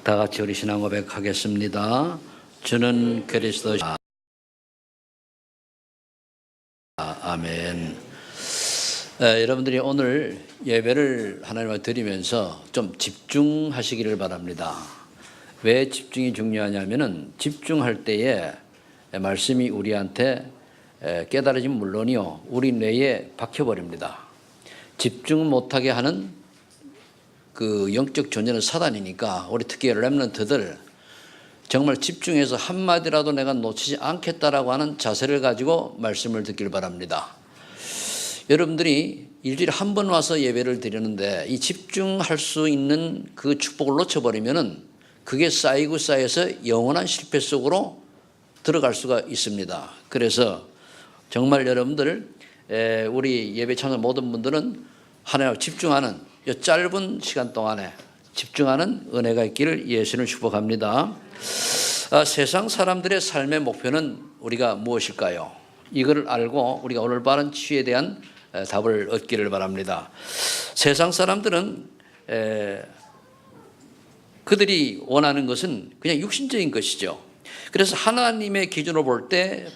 다 같이 우리 신앙 고백하겠습니다. 주는 그리스도. 아멘. 여러분들이 오늘 예배를 하나님께 드리면서 좀 집중하시기를 바랍니다. 왜 집중이 중요하냐면은 집중할 때에 말씀이 우리한테 깨달아지면 물론이요, 우리 뇌에 박혀버립니다. 집중 못하게 하는 그 영적 존재는 사단이니까 우리 특히 렘넌트들 정말 집중해서 한마디라도 내가 놓치지 않겠다라고 하는 자세를 가지고 말씀을 듣길 바랍니다. 여러분들이 일주일에 한 번 와서 예배를 드리는데 이 집중할 수 있는 그 축복을 놓쳐버리면은 그게 쌓이고 쌓여서 영원한 실패 속으로 들어갈 수가 있습니다. 그래서 정말 여러분들, 우리 예배 참석 모든 분들은 하나님을 집중하는 이 짧은 시간 동안에 집중하는 은혜가 있기를 예수를 축복합니다. 세상 사람들의 삶의 목표는 우리가 무엇일까요? 이걸 알고 우리가 오늘 바른 치유에 대한 답을 얻기를 바랍니다. 세상 사람들은 그들이 원하는 것은 그냥 육신적인 것이죠. 그래서 하나님의 기준으로 볼 때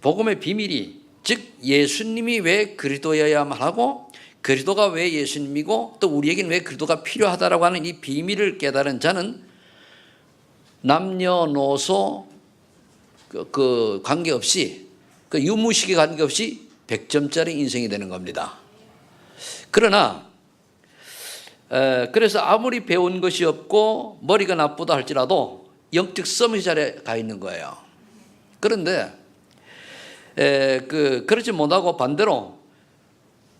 복음의 비밀이, 즉 예수님이 왜 그리스도여야만 하고 그리스도가 왜 예수님이고 또 우리에게는 왜 그리스도가 필요하다라고 하는 이 비밀을 깨달은 자는 남녀노소 그 관계없이, 그 유무식에 관계없이 100점짜리 인생이 되는 겁니다. 그러나 그래서 아무리 배운 것이 없고 머리가 나쁘다 할지라도 영적 서밋 자리에 가 있는 거예요. 그런데 그렇지 못하고 반대로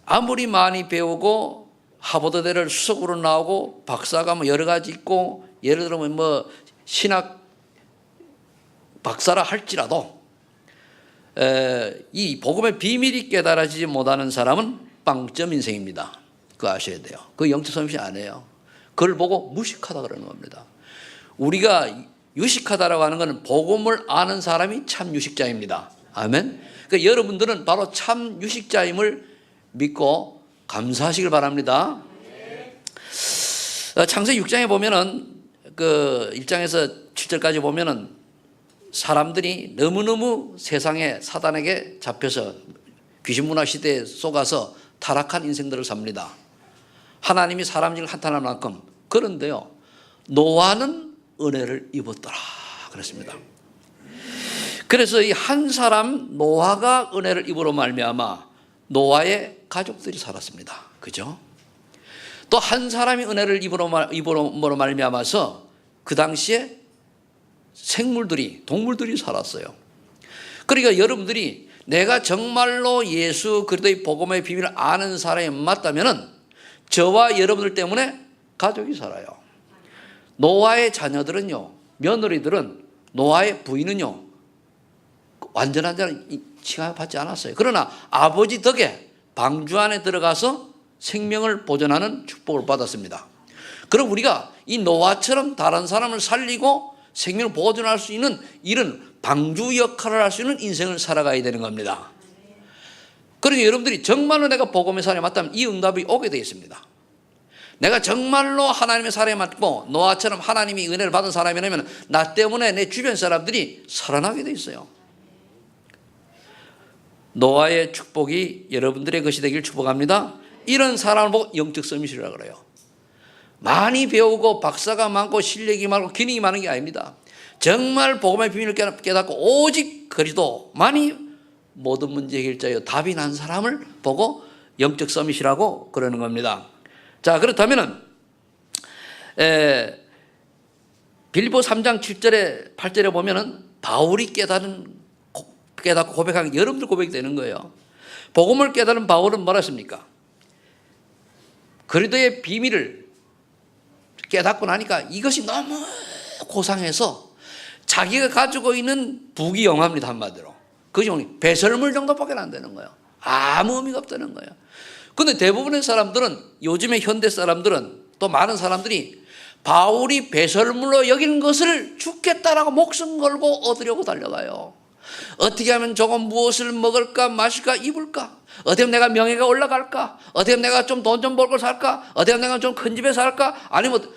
아무리 많이 배우고 하버드대를 수석으로 나오고 박사가 뭐 여러 가지 있고 예를 들면 뭐 신학 박사라 할지라도 이 복음의 비밀이 깨달아지지 못하는 사람은 빵점 인생입니다. 그거 아셔야 돼요. 그 영적 서밋이 아니에요. 그걸 보고 무식하다 그러는 겁니다. 우리가 유식하다라고 하는 것은 복음을 아는 사람이 참 유식자입니다. 아멘. 그러니까 여러분들은 바로 참 유식자임을 믿고 감사하시길 바랍니다. 창세기 6장에 보면은 그 1장에서 7절까지 보면은 사람들이 너무너무 세상에 사단에게 잡혀서 귀신 문화 시대에 속아서 타락한 인생들을 삽니다. 하나님이 사람을 한탄할 만큼. 그런데요, 노아는 은혜를 입었더라 그랬습니다. 그래서 이 한 사람 노아가 은혜를 입으로 말미암아 노아의 가족들이 살았습니다. 그죠? 또 한 사람이 은혜를 입으로 말미암아서 그 당시에 생물들이, 동물들이 살았어요. 그러니까 여러분들이 내가 정말로 예수 그리스도의 복음의 비밀을 아는 사람이 맞다면은 저와 여러분들 때문에 가족이 살아요. 노아의 자녀들은요, 며느리들은, 노아의 부인은요, 완전한 자는 칭함받지 않았어요. 그러나 아버지 덕에 방주 안에 들어가서 생명을 보존하는 축복을 받았습니다. 그럼 우리가 이 노아처럼 다른 사람을 살리고 생명을 보존할 수 있는 이런 방주 역할을 할 수 있는 인생을 살아가야 되는 겁니다. 그러니까 여러분들이 정말로 내가 복음의 사람이 맞다면 이 응답이 오게 되어 있습니다. 내가 정말로 하나님의 사람이 맞고 노아처럼 하나님이 은혜를 받은 사람이라면 나 때문에 내 주변 사람들이 살아나게 되어 있어요. 노아의 축복이 여러분들의 것이 되길 축복합니다. 이런 사람을 보고 영적 서밋이라고 그래요. 많이 배우고 박사가 많고 실력이 많고 기능이 많은 게 아닙니다. 정말 복음의 비밀을 깨닫고 오직 그리스도만이 모든 문제 해결자여 답이 난 사람을 보고 영적 서밋이라고 그러는 겁니다. 자, 그렇다면은 빌립보 3장 7절에 8절에 보면은 바울이 깨닫고 고백한 게 여러분들 고백이 되는 거예요. 복음을 깨달은 바울은 뭐라 했습니까? 그리스도의 비밀을 깨닫고 나니까 이것이 너무 고상해서 자기가 가지고 있는 부귀영화입니다. 한마디로 그것이 배설물 정도밖에 안 되는 거예요. 아무 의미가 없다는 거예요. 그런데 대부분의 사람들은, 요즘의 현대 사람들은, 또 많은 사람들이 바울이 배설물로 여기는 것을 죽겠다라고 목숨 걸고 얻으려고 달려가요. 어떻게 하면 조금 무엇을 먹을까 마실까 입을까, 어떻게 하면 내가 명예가 올라갈까, 어떻게 하면 내가 좀 돈 좀 벌고 살까, 어떻게 하면 내가 좀 큰 집에 살까, 아니면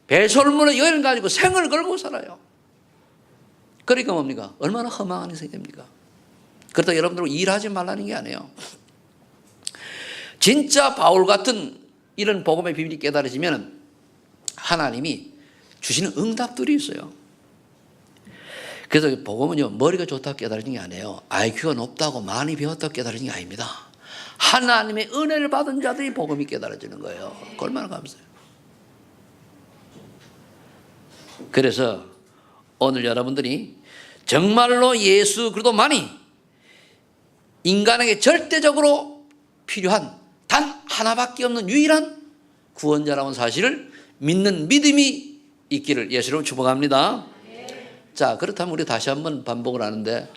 배설물의 여인을 가지고 생을 걸고 살아요. 그러니까 뭡니까? 얼마나 허망한 인생이 됩니까? 그렇다고 여러분들 일하지 말라는 게 아니에요. 진짜 바울 같은 이런 복음의 비밀이 깨달아지면 하나님이 주시는 응답들이 있어요. 그래서 복음은요, 머리가 좋다고 깨달아지는 게 아니에요. IQ가 높다고 많이 배웠다고 깨달아지는 게 아닙니다. 하나님의 은혜를 받은 자들이 복음이 깨달아지는 거예요. 얼마나 감사해요. 그래서 오늘 여러분들이 정말로 예수 그리스도만이 인간에게 절대적으로 필요한 단 하나밖에 없는 유일한 구원자라는 사실을 믿는 믿음이 있기를 예수로 축복합니다. 자, 그렇다면 우리 다시 한번 반복을 하는데,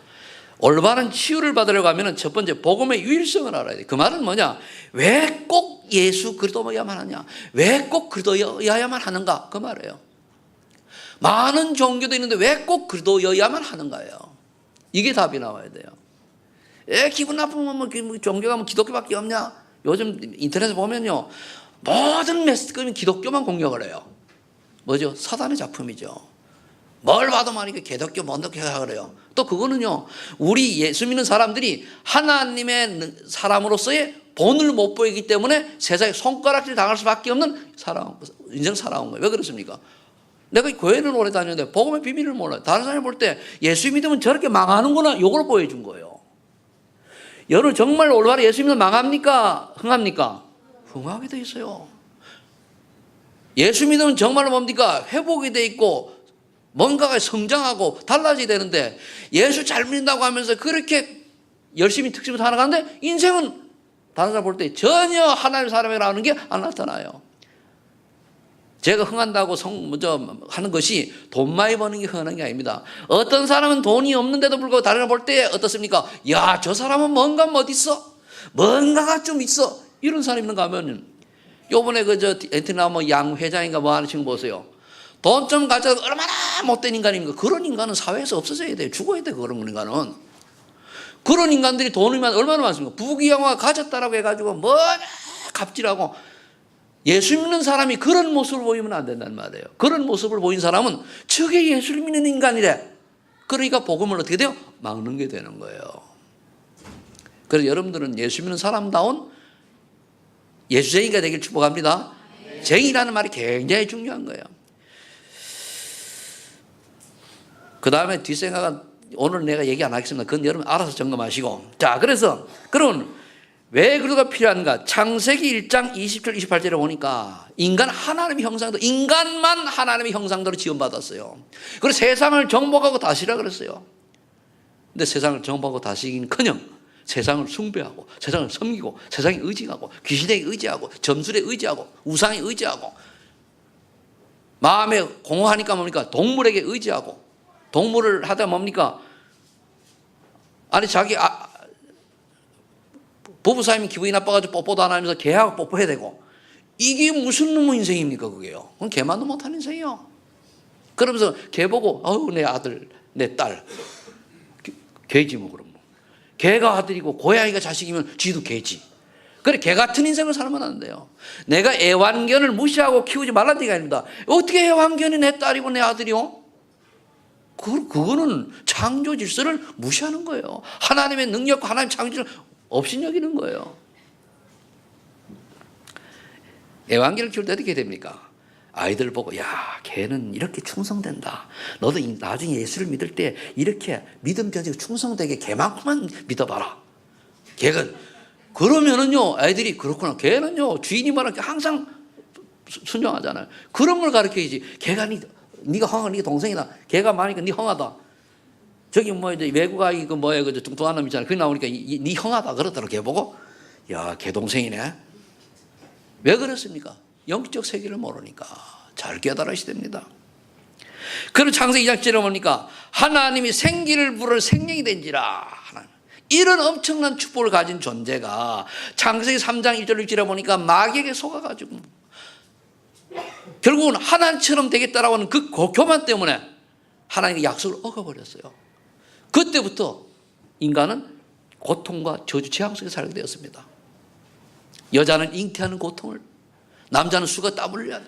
올바른 치유를 받으려고 하면 첫 번째 복음의 유일성을 알아야 돼. 그 말은 뭐냐? 왜 꼭 예수 그리스도여야만 하냐? 왜 꼭 그리스도여야만 하는가? 그 말이에요. 많은 종교도 있는데 왜 꼭 그리스도여야만 하는가요? 이게 답이 나와야 돼요. 기분 나쁘면 뭐 종교가 뭐 기독교밖에 없냐? 요즘 인터넷에 보면요, 모든 매스컴이 기독교만 공격을 해요. 뭐죠? 사단의 작품이죠. 뭘 봐도 말이니까 기독교 뭔데 그래요. 또 그거는요, 우리 예수 믿는 사람들이 하나님의 사람으로서의 본을 못 보이기 때문에 세상에 손가락질 당할 수밖에 없는 인생 살아온 거예요. 왜 그렇습니까? 내가 교회를 오래 다녔는데 복음의 비밀을 몰라요. 다른 사람이 볼 때 예수 믿으면 저렇게 망하는구나, 이걸 보여준 거예요. 여러분 정말 올바로 예수 믿으면 망합니까? 흥합니까? 흥하게 돼 있어요. 예수 믿으면 정말로 뭡니까? 회복이 돼 있고 뭔가가 성장하고 달라져야 되는데, 예수 잘 믿는다고 하면서 그렇게 열심히 특집을 살아가는데 인생은 다른 사람 볼 때 전혀 하나님의 사람이라는 게 안 나타나요. 제가 흥한다고 먼저 하는 것이 돈 많이 버는 게 흥하는 게 아닙니다. 어떤 사람은 돈이 없는데도 불구하고 다른 사람 볼 때 어떻습니까? 야, 저 사람은 뭔가 어딨어? 뭔가가 좀 있어. 이런 사람 있는가 하면, 요번에 엔티나 양 회장인가 뭐 하는 친구 보세요. 돈 좀 가져도 얼마나 못된 인간입니까? 그런 인간은 사회에서 없어져야 돼요. 죽어야 돼요. 그런 인간은. 그런 인간들이 돈이 얼마나 많습니까? 부귀영화 가졌다라고 해가지고 뭐냐 갑질하고. 예수 믿는 사람이 그런 모습을 보이면 안 된다는 말이에요. 그런 모습을 보인 사람은 저게 예수를 믿는 인간이래. 그러니까 복음을 어떻게 돼요? 막는 게 되는 거예요. 그래서 여러분들은 예수 믿는 사람다운 예수쟁이가 되길 축복합니다. 쟁이라는 말이 굉장히 중요한 거예요. 그 다음에 뒷생각은 오늘 내가 얘기 안 하겠습니다. 그건 여러분 알아서 점검하시고. 자, 그래서 그러면 왜 그리스도가 필요한가? 창세기 1장 20절 28절에 보니까 인간 하나님의 형상도, 인간만 하나님의 형상대로 지원받았어요. 그리고 세상을 정복하고 다스리라 그랬어요. 근데 세상을 정복하고 다스리긴커녕 세상을 숭배하고 세상을 섬기고 세상에 의지하고 귀신에게 의지하고 점술에 의지하고 우상에 의지하고 마음에 공허하니까 뭡니까? 동물에게 의지하고, 동물을 하다 뭡니까? 아니 자기 부부싸움이 기분이 나빠가지고 뽀뽀도 안 하면서 개하고 뽀뽀해야 되고, 이게 무슨 놈의 인생입니까 그게요? 그건 개만도 못하는 인생이에요. 그러면서 개 보고 아우 내 아들 내 딸 개지 뭐. 그럼 개가 아들이고 고양이가 자식이면 쥐도 개지. 그래, 개 같은 인생을 살면 안 돼요. 내가 애완견을 무시하고 키우지 말라는 얘기가 아닙니다. 어떻게 애완견이 내 딸이고 내 아들이요? 그거는 창조 질서를 무시하는 거예요. 하나님의 능력과 하나님의 창조 질서를 없인 여기는 거예요. 애완견을 키울 때 어떻게 됩니까? 아이들 보고, 야, 걔는 이렇게 충성된다. 너도 나중에 예수를 믿을 때 이렇게 믿음 가지고 충성되게 걔만큼만 믿어봐라. 걔가 그러면은요, 아이들이 그렇구나. 걔는요, 주인이 말하는 게 항상 순종하잖아요. 그런 걸 가르쳐야지. 걔가 네가 헝아, 네 동생이다. 걔가 많으니까 네 헝하다. 저기 뭐 이제 외국 아이 그 뭐야 그 뚱뚱한 놈 있잖아. 그 나오니까 네 형하다 그러더라고. 걔 보고, 야, 걔 동생이네. 왜 그렇습니까? 영적 세계를 모르니까. 잘 깨달아야 됩니다. 그런 창세기 2장 7절에 보니까 하나님이 생기를 부를 생명이 된지라. 이런 엄청난 축복을 가진 존재가 창세기 3장 1절 6절에 보니까 마귀에게 속아가지고 결국은 하나님처럼 되겠다라고 하는 그 교만 때문에 하나님의 약속을 어겨버렸어요. 그때부터 인간은 고통과 저주 재앙 속에 살게 되었습니다. 여자는 잉태하는 고통을, 남자는 수가 땀 흘려야 돼.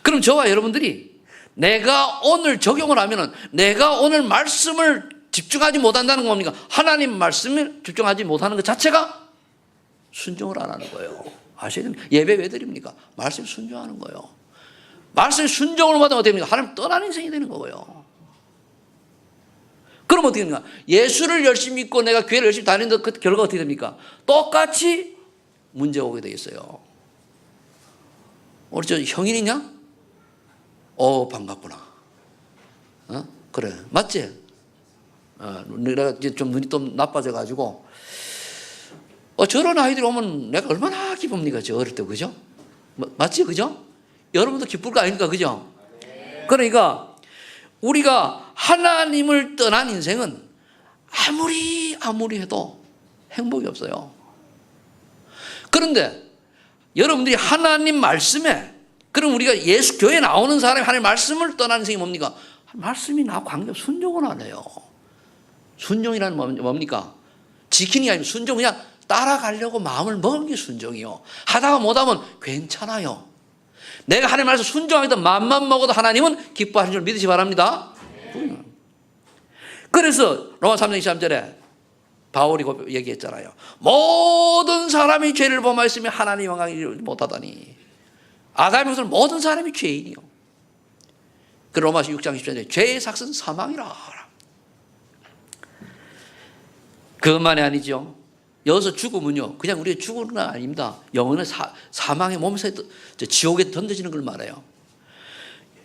그럼 저와 여러분들이 내가 오늘 적용을 하면은 내가 오늘 말씀을 집중하지 못한다는 건 뭡니까? 하나님 말씀을 집중하지 못하는 것 자체가 순종을 안 하는 거예요. 아셔야 됩니다. 예배 왜 드립니까? 말씀 순종하는 거예요. 말씀 순종을 못하면 어떻게 됩니까? 하나님 떠나는 인생이 되는 거고요. 그럼 어떻게 됩니까? 예수를 열심히 믿고 내가 교회를 열심히 다니는데 그 결과가 어떻게 됩니까? 똑같이 문제가 오게 돼 있어요. 우리 저 형인이냐? 반갑구나. 그래. 맞지? 내가 이제 좀 눈이 좀 나빠져가지고, 저런 아이들이 오면 내가 얼마나 기쁩니까? 저 어릴 때, 그죠? 맞지? 그죠? 여러분도 기쁠 거 아닙니까? 그죠? 그러니까, 우리가 하나님을 떠난 인생은 아무리 해도 행복이 없어요. 그런데 여러분들이 하나님 말씀에, 그럼 우리가 예수 교회에 나오는 사람이 하나님 말씀을 떠난 인생이 뭡니까? 말씀이 나하고 관계없어. 순종을 안 해요. 순종이라는 뭡니까? 지키는 게 아니고 순종, 그냥 따라가려고 마음을 먹은 게 순종이요. 하다가 못하면 괜찮아요. 내가 하나님 말씀 순종하겠다 마음만 먹어도 하나님은 기뻐하시는 줄 믿으시 바랍니다. 그래서 로마 3장 23절에 바울이 얘기했잖아요. 모든 사람이 죄를 범하였으며 하나님 영광을 못하다니. 아담의 것은 모든 사람이 죄인이요. 그 로마서 6장 10절에 죄의 삭은 사망이라. 그것만이 아니죠. 여기서 죽음은요, 그냥 우리가 죽는 건 아닙니다. 영혼의 사망의 몸에서 지옥에 던져지는 걸 말해요.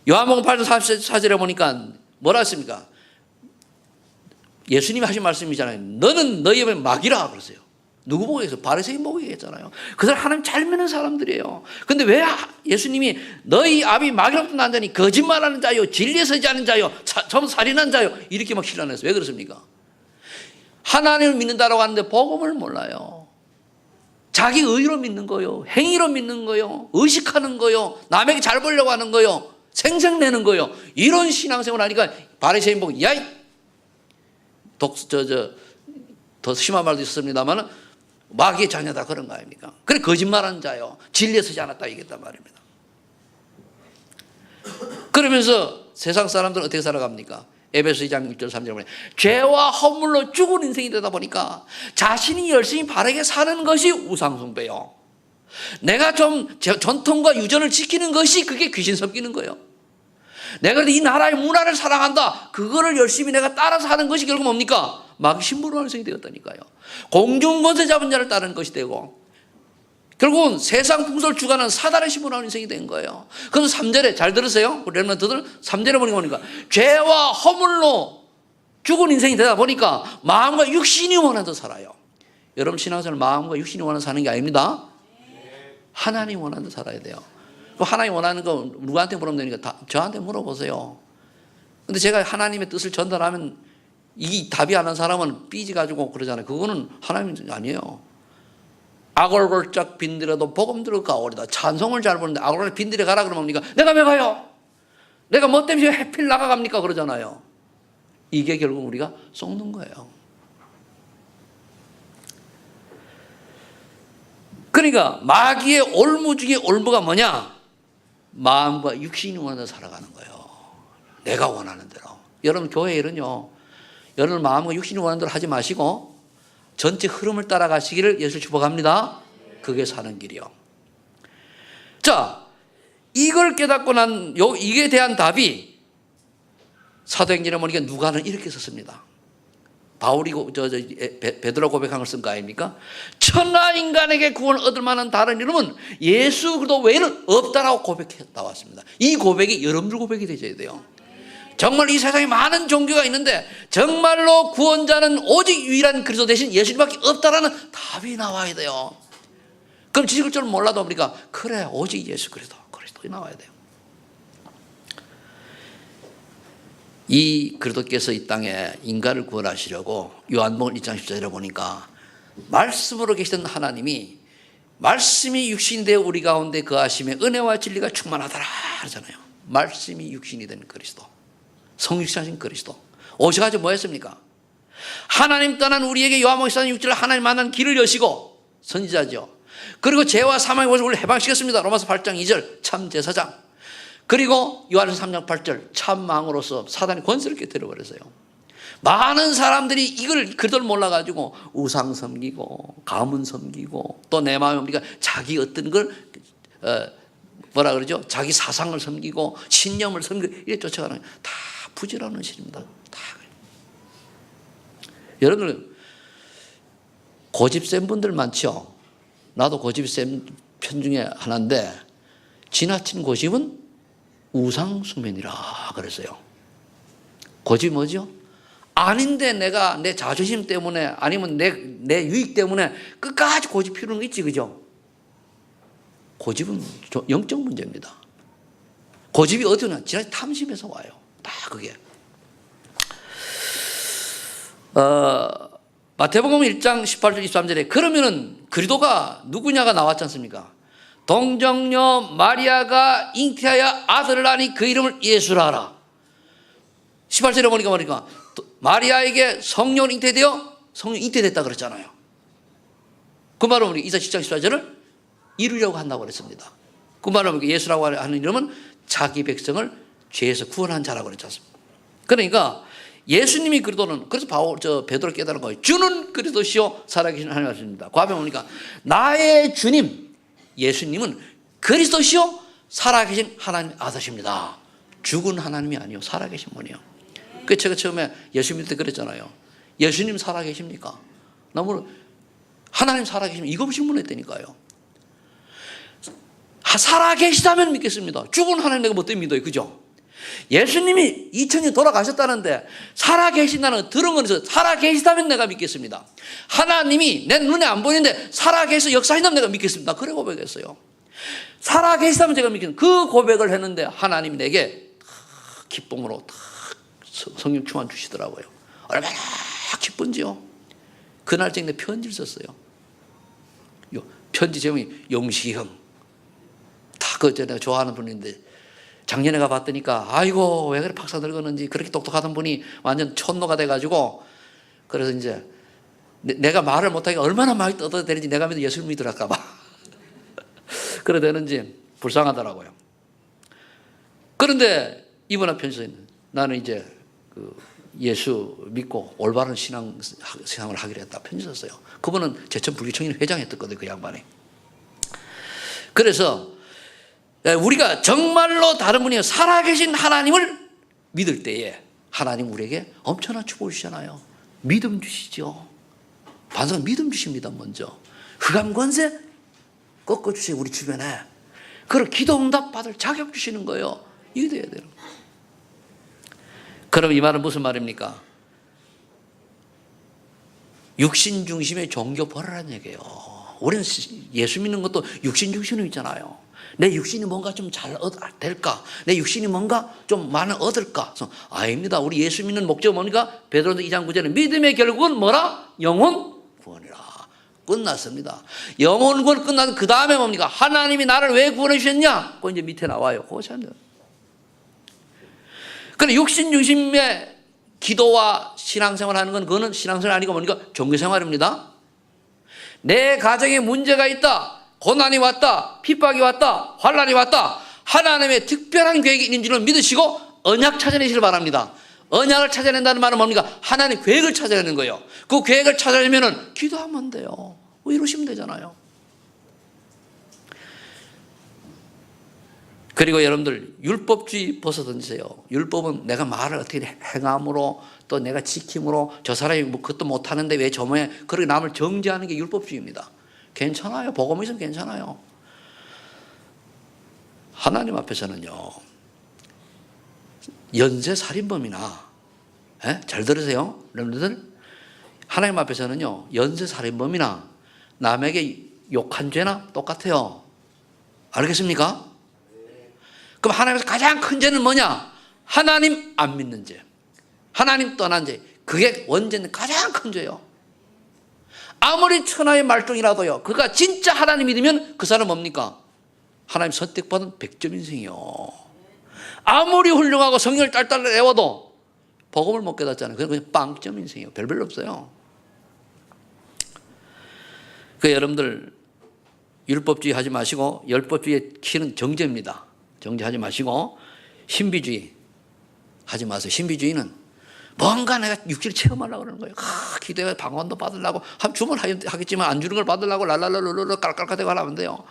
요한복음 8장 44절에 보니까 뭐라 했습니까? 예수님이 하신 말씀이잖아요. 너는 너희 몸에 막이라 그러세요. 누구 보고 계세요? 바리새인 보고 계셨잖아요. 그 사람 하나님 잘 믿는 사람들이에요. 그런데 왜 예수님이 너희 아비 마귀로부터 난 자니 거짓말하는 자요, 진리에 서지 않는 자요, 전부 살인한 자요, 이렇게 막 신란했어요. 왜 그렇습니까? 하나님을 믿는다라고 하는데 복음을 몰라요. 자기 의로 믿는 거요, 행위로 믿는 거요, 의식하는 거요, 남에게 잘 보려고 하는 거요, 생색내는 거요. 이런 신앙생활을 하니까 바리새인 보고 야이, 더 심한 말도 있었습니다만 마귀의 자녀다 그런 거 아닙니까? 그래 거짓말하는 자요, 진리에 서지 않았다 이겠단 말입니다. 그러면서 세상 사람들은 어떻게 살아갑니까? 에베소 2장 1절 3절 보면 죄와 허물로 죽은 인생이 되다 보니까 자신이 열심히 바르게 사는 것이 우상숭배요. 내가 좀 전통과 유전을 지키는 것이 그게 귀신 섞이는 거예요. 내가 이 나라의 문화를 사랑한다, 그거를 열심히 내가 따라서 하는 것이 결국 뭡니까? 마귀 신부로 인생이 되었다니까요. 공중권세 잡은 자를 따르는 것이 되고 결국은 세상 풍속을 주관하는 사단의 신부로 인생이 된 거예요. 그래서 3절에 잘 들으세요. 우리 렘넌트들 3절에 보니까 죄와 허물로 죽은 인생이 되다 보니까 마음과 육신이 원하는 대로 살아요. 여러분 신앙생활 마음과 육신이 원하는 사는 게 아닙니다. 하나님 원하는 대로 살아야 돼요. 하나님 원하는 거 누구한테 물으면 되니까 저한테 물어보세요. 근데 제가 하나님의 뜻을 전달하면 이 답이 안 한 사람은 삐져가지고 그러잖아요. 그거는 하나님 아니에요. 아골골짝 빈들어도 복음 들어 가오리다. 찬송을 잘 부르는데 아골골 빈들에 가라 그러면 뭡니까? 내가 왜 가요? 내가 뭐 때문에 해필 나가갑니까? 그러잖아요. 이게 결국 우리가 속는 거예요. 그러니까 마귀의 올무 중에 올무가 뭐냐? 마음과 육신이 원해서 살아가는 거예요. 내가 원하는 대로. 여러분 교회 일은요, 여러분 마음과 육신이 원하는 대로 하지 마시고 전체 흐름을 따라가시기를 예수 축복합니다. 그게 사는 길이요. 자, 이걸 깨닫고 난 이게 대한 답이 사도행전에 보니까 누가는 이렇게 썼습니다. 바울이 베드로 고백한 걸 쓴 거 아닙니까? 천하 인간에게 구원을 얻을 만한 다른 이름은 예수 그리스도 외에는 없다라고 고백해 나왔습니다. 이 고백이 여러분들 고백이 되셔야 돼요. 정말 이 세상에 많은 종교가 있는데 정말로 구원자는 오직 유일한 그리스도 대신 예수님밖에 없다라는 답이 나와야 돼요. 그럼 지식을 줄 몰라도 우리가 그래 오직 예수 그리스도가 나와야 돼요. 이 그리스도께서 이 땅에 인간을 구원하시려고 요한복음 1장 10절에 보니까 말씀으로 계시던 하나님이 말씀이 육신이 되어 우리 가운데 거하심에 은혜와 진리가 충만하더라 하잖아요. 말씀이 육신이 된 그리스도, 성육신하신 그리스도 오셔가지고 뭐 했습니까? 하나님 떠난 우리에게 요한복음 14장 6절에 하나님 만난 길을 여시고 선지자죠. 그리고 죄와 사망의 것을 우리를 해방시켰습니다. 로마서 8장 2절 참 제사장. 그리고 요한일서 3장 8절 참망으로서 사단이 권세를 깨뜨려버렸어요. 많은 사람들이 이걸 그들 몰라가지고 우상 섬기고 가문 섬기고 또 내 마음에 우리가 자기 어떤 걸 뭐라 그러죠? 자기 사상을 섬기고 신념을 섬기고 이래 쫓아가는 게 다 부질없는 실입니다. 다. 여러분 고집 센 분들 많죠. 나도 고집이 센 편 중에 하나인데 지나친 고집은 우상숭배니라 그랬어요. 고집이 뭐죠? 아닌데 내가 내 자존심 때문에 아니면 내 유익 때문에 끝까지 고집 피우는 거 있지, 그죠? 고집은 영적 문제입니다. 고집이 어디서 나? 지나친 탐심에서 와요. 다 그게. 마태복음 1장 18절 23절에 그러면은 그리스도가 누구냐가 나왔지 않습니까? 동정녀 마리아가 잉태하여 아들을 낳으니 그 이름을 예수라 하라. 18절에 보니까 마리아에게 성령 잉태되어 성령 잉태됐다 그랬잖아요. 그 말은 우리 이사 10장 14절을 이루려고 한다고 그랬습니다. 그 말은 예수라고 하는 이름은 자기 백성을 죄에서 구원한 자라고 그랬지 않습니까? 그러니까 예수님이 그리스도는 그래서 베드로 깨달은 거예요. 주는 그리스도시요 살아계신 하나님 말씀입니다. 그 앞에 보니까 나의 주님 예수님은 그리스도시요 살아계신 하나님 아들이십니다. 죽은 하나님이 아니요 살아계신 분이요. 그 제가 처음에 예수 믿을 때 그랬잖아요. 예수님 살아계십니까? 너무 하나님 살아계시면 이거 질문했다니까요. 살아계시다면 믿겠습니다. 죽은 하나님 내가 뭐 때문에 믿어요, 그죠? 예수님이 2000년 돌아가셨다는데 살아계신다는 들은 거에서 살아계시다면 내가 믿겠습니다. 하나님이 내 눈에 안 보이는데 살아계셔 역사하신다면 내가 믿겠습니다. 그래 고백했어요. 살아계시다면 제가 믿겠습니다. 그 고백을 했는데 하나님이 내게 기쁨으로 성령 충만 주시더라고요. 얼마나 기쁜지요. 그날 저녁에 편지를 썼어요. 편지 제목이 용식이 형. 다 그 내가 좋아하는 분인데 작년에 가봤더니까 아이고 왜 그래 박사 늙었는지 그렇게 똑똑하던 분이 완전 촌노가 돼가지고 그래서 이제 내가 말을 못하게 얼마나 많이 떠들었는지 내가 믿어 예수를 믿으랄까 봐 그래 되는지 불쌍하더라고요. 그런데 이번에 편지에 나는 이제 그 예수 믿고 올바른 신앙을 하기로 했다 편지 썼어요. 그분은 제천 불교청년 회장했었거든요, 그 양반이. 그래서 우리가 정말로 다른 분이 살아계신 하나님을 믿을 때에 하나님 우리에게 엄청난 축복을 주시잖아요. 믿음 주시죠. 반석은 믿음 주십니다. 먼저 흑암 권세 꺾어주세요. 우리 주변에. 그리고 기도 응답 받을 자격 주시는 거예요. 이게 돼야 돼요. 그럼 이 말은 무슨 말입니까? 육신 중심의 종교 버리라는 얘기예요. 우리는 예수 믿는 것도 육신 중심으로 있잖아요. 내 육신이 뭔가 좀 잘 될까? 내 육신이 뭔가 좀 많이 얻을까? 아닙니다. 우리 예수 믿는 목적은 뭡니까? 베드로서 2장 9절에 믿음의 결국은 뭐라? 영혼 구원이라. 끝났습니다. 영혼 구원 끝나서 그 다음에 뭡니까? 하나님이 나를 왜 구원해 주셨냐? 그거 이제 밑에 나와요. 그거 참. 그래 육신 중심의 기도와 신앙생활 하는 건 그거는 신앙생활 아니고 뭡니까? 종교생활입니다. 내 가정에 문제가 있다. 고난이 왔다. 핍박이 왔다. 환난이 왔다. 하나님의 특별한 계획이 있는 줄을 믿으시고 언약 찾아내시길 바랍니다. 언약을 찾아낸다는 말은 뭡니까? 하나님의 계획을 찾아내는 거예요. 그 계획을 찾아내면 기도하면 돼요. 이러시면 되잖아요. 그리고 여러분들 율법주의 벗어던지세요. 율법은 내가 말을 어떻게 행함으로 또 내가 지킴으로 저 사람이 뭐 그것도 못하는데 왜 저 모양 그렇게 남을 정죄하는 게 율법주의입니다. 괜찮아요. 복음이 있으면 괜찮아요. 하나님 앞에서는요. 연쇄살인범이나 잘 들으세요. 여러분들 하나님 앞에서는요. 연쇄살인범이나 남에게 욕한 죄나 똑같아요. 알겠습니까? 그럼 하나님께서 가장 큰 죄는 뭐냐? 하나님 안 믿는 죄. 하나님 떠난 죄. 그게 원죄는 가장 큰 죄예요. 아무리 천하의 말종이라도요. 그가 진짜 하나님 믿으면 그 사람은 뭡니까? 하나님 선택받은 100점 인생이요. 아무리 훌륭하고 성경을 딸딸 외워도 복음을 못 깨닫잖아요. 그냥 빵점 인생이에요. 별별 없어요. 그 여러분들 율법주의 하지 마시고 율법주의의 키는 정죄입니다. 정죄하지 마시고 신비주의 하지 마세요. 신비주의는 뭔가 내가 육체를 체험하려고 그러는 거예요. 기도에 방언도 받으려고 주문하겠지만 안 주는 걸 받으려고 랄랄랄랄랄 깔깔깔대고 하면 돼요.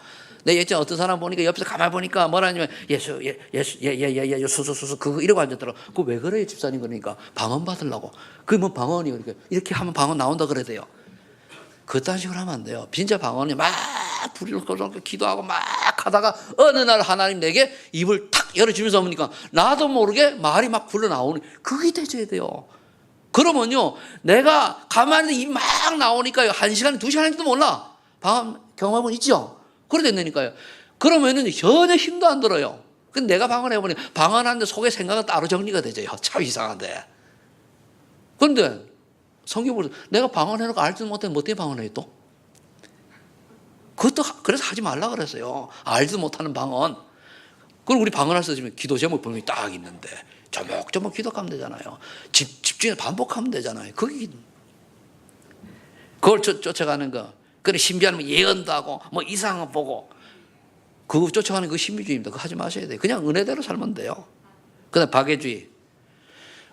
내 예전에 어떤 사람 보니까 옆에서 가만히 보니까 뭐라 하냐면 예수 수수수수 그거 이러고 앉았더라고. 그거 왜 그래요 집사님? 그러니까 방언 받으려고. 그게 뭐 방언이 이렇게 하면 방언 나온다 그래야 돼요. 그딴 식으로 하면 안 돼요. 진짜 방언이 막 불을 꺼놓고 기도하고 막 하다가 어느 날 하나님 내게 입을 탁 열어주면서 보니까 나도 모르게 말이 막 굴러나오는 그게 되줘야 돼요. 그러면요 내가 가만히 입 막 나오니까요 1시간 2시간인지도 몰라. 방언 경험은 있죠. 그래 된다니까요. 그러면은 전혀 힘도 안 들어요. 근데 내가 방언해보니 방언하는데 속에 생각은 따로 정리가 되죠. 참 이상한데. 그런데 성경 보면서 내가 방언해놓고 알지도 못해 뭐 때문에 방언해 또? 그것도 그래서 하지 말라 그랬어요. 알지도 못하는 방언. 그럼 우리 방언할 때 지금 기도 제목 분명히 딱 있는데 조목조목 기도하면 되잖아요. 집중해서 반복하면 되잖아요. 그걸 쫓아가는 거. 그래 신비하면 예언도 하고 뭐 이상한 보고 그거 쫓아가는 그 신비주의입니다. 그거 하지 마셔야 돼요. 그냥 은혜대로 살면 돼요. 그다음 박애주의.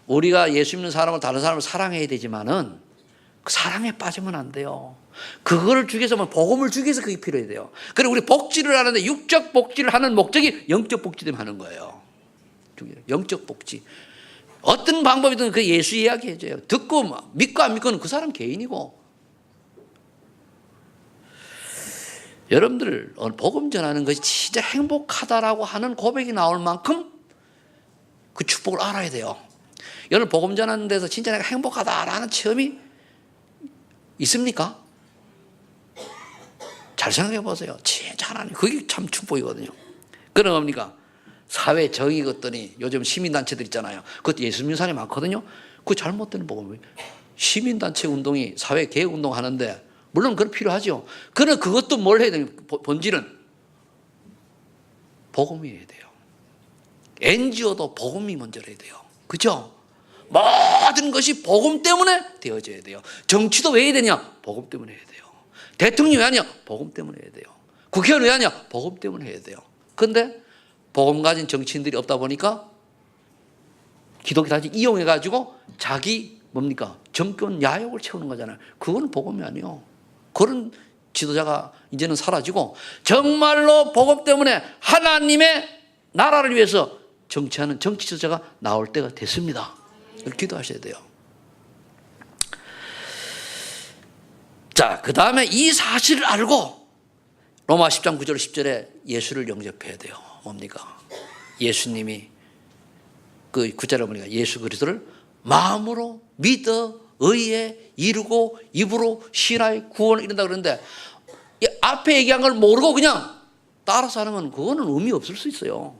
우리가 예수 믿는 사람을 다른 사람을 사랑해야 되지만은 그 사랑에 빠지면 안 돼요. 그거를 주기 위해서 복음을 주기 위해서 그게 필요해야 돼요. 그리고 우리 복지를 하는데 육적 복지를 하는 목적이 영적 복지 때문에 하는 거예요. 영적 복지. 어떤 방법이든 그 예수 이야기 해줘요. 듣고 믿고 안 믿고는 그 사람 개인이고. 여러분들 복음 전하는 것이 진짜 행복하다라고 하는 고백이 나올 만큼 그 축복을 알아야 돼요. 여러분 복음 전하는 데서 진짜 내가 행복하다라는 체험이 있습니까? 잘 생각해 보세요. 진짜 하나님 그게 참 축복이거든요. 그런 겁니까? 사회 정의 것들이 요즘 시민단체들 있잖아요. 그것도 예수 믿는 사람이 많거든요. 그거 잘못된 복음이에요. 시민단체 운동이 사회 개혁 운동 하는데 물론 그건 필요하죠. 그러나 그것도 뭘 해야 되냐? 본질은 복음이어야 돼요. NGO도 복음이 먼저 해야 돼요. 그렇죠? 모든 것이 복음 때문에 되어져야 돼요. 정치도 왜 해야 되냐? 복음 때문에 해야 돼요. 대통령이 왜 하냐? 복음 때문에 해야 돼요. 국회의원 왜 하냐? 복음 때문에 해야 돼요. 그런데 복음 가진 정치인들이 없다 보니까 기독교 다시 이용해가지고 자기 뭡니까? 정권 야욕을 채우는 거잖아요. 그거는 복음이 아니에요. 그런 지도자가 이제는 사라지고 정말로 복음 때문에 하나님의 나라를 위해서 정치하는 정치 지도자가 나올 때가 됐습니다. 기도하셔야 돼요. 자, 그 다음에 이 사실을 알고 로마 10장 9절 10절에 예수를 영접해야 돼요. 뭡니까? 예수님이 그 구절에 보니까 예수 그리스도를 마음으로 믿어 의에 이루고 입으로 신하의 구원을 이룬다 그러는데 앞에 얘기한 걸 모르고 그냥 따라서 하는 건 그거는 의미 없을 수 있어요.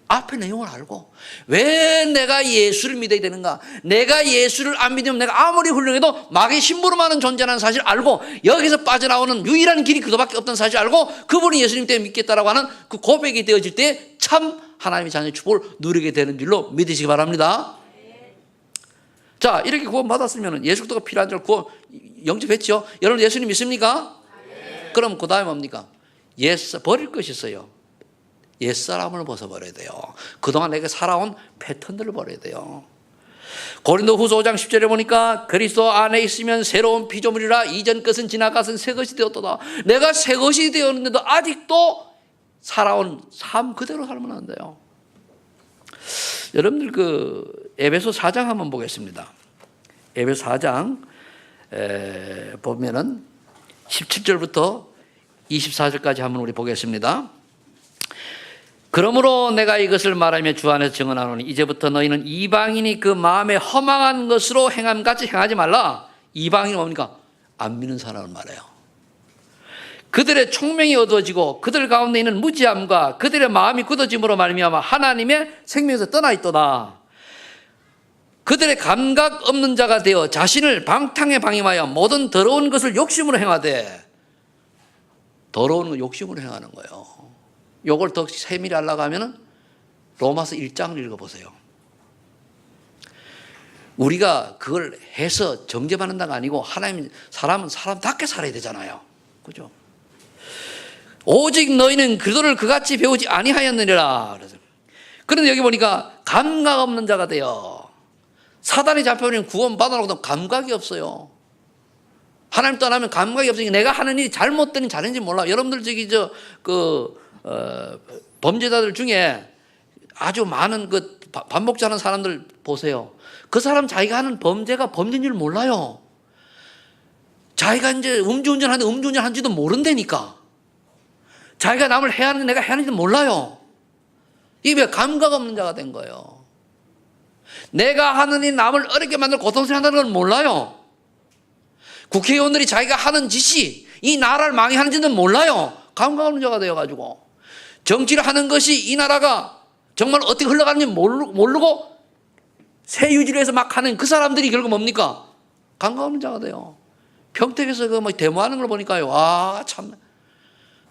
앞에 내용을 알고 왜 내가 예수를 믿어야 되는가? 내가 예수를 안 믿으면 내가 아무리 훌륭해도 마귀 심부름하는 존재라는 사실 알고 여기서 빠져나오는 유일한 길이 그거밖에 없다는 사실 알고 그분이 예수님 때문에 믿겠다라고 하는 그 고백이 되어질 때 참 하나님의 자녀의 축복을 누리게 되는 줄로 믿으시기 바랍니다. 자, 이렇게 구원 받았으면 예수 그리스도가 필요한 줄 구원 영접했죠. 여러분 예수님 믿습니까? 그럼 그 다음에 뭡니까? 버릴 것이 있어요. 옛사람을 벗어버려야 돼요. 그동안 내가 살아온 패턴들을 버려야 돼요. 고린도후서 5장 10절에 보니까 그리스도 안에 있으면 새로운 피조물이라 이전 것은 지나가선 새 것이 되었도다. 내가 새 것이 되었는데도 아직도 살아온 삶 그대로 살면 안 돼요. 여러분들 그 에베소 4장 한번 보겠습니다. 에베소 4장 보면은 17절부터 24절까지 한번 우리 보겠습니다. 그러므로 내가 이것을 말하며 주 안에서 증언하노니 이제부터 너희는 이방인이 그 마음에 허망한 것으로 행함같이 행하지 말라. 이방인이 뭡니까? 안 믿는 사람을 말해요. 그들의 총명이 어두워지고 그들 가운데 있는 무지함과 그들의 마음이 굳어짐으로 말미암아 하나님의 생명에서 떠나 있도다. 그들의 감각 없는 자가 되어 자신을 방탕에 방임하여 모든 더러운 것을 욕심으로 행하되 더러운 거 욕심으로 행하는 거예요. 요걸 더 세밀히 하려고 하면은 로마서 1장을 읽어보세요. 우리가 그걸 해서 정죄받는다가 아니고 하나님 사람은 사람답게 살아야 되잖아요. 그죠? 오직 너희는 그리스도를 그같이 배우지 아니하였느니라. 그래서 그런데 여기 보니까 감각 없는 자가 되어. 사단이 잡혀버리면 구원받아놓고도 감각이 없어요. 하나님 떠나면 감각이 없으니까 내가 하는 일이 잘못되는 잘인지 몰라. 여러분들 저기 범죄자들 중에 아주 많은 그 반복자하는 사람들 보세요. 그 사람 자기가 하는 범죄가 범죄인 줄 몰라요. 자기가 이제 음주운전하는데 음주운전한지도 모른다니까. 자기가 남을 해야 하는데 내가 해야 하는지도 몰라요. 이게 왜 감각 없는 자가 된 거예요. 내가 하는 일 남을 어렵게 만들고 고통스러워한다는 걸 몰라요. 국회의원들이 자기가 하는 짓이 이 나라를 망해하는지는 몰라요. 감각 없는 자가 되어가지고 정치를 하는 것이 이 나라가 정말 어떻게 흘러가는지 모르고 새 유지를 해서 막 하는 그 사람들이 결국 뭡니까? 감각 없는 자가 돼요. 평택에서 그 뭐 데모하는 걸 보니까요. 아, 참.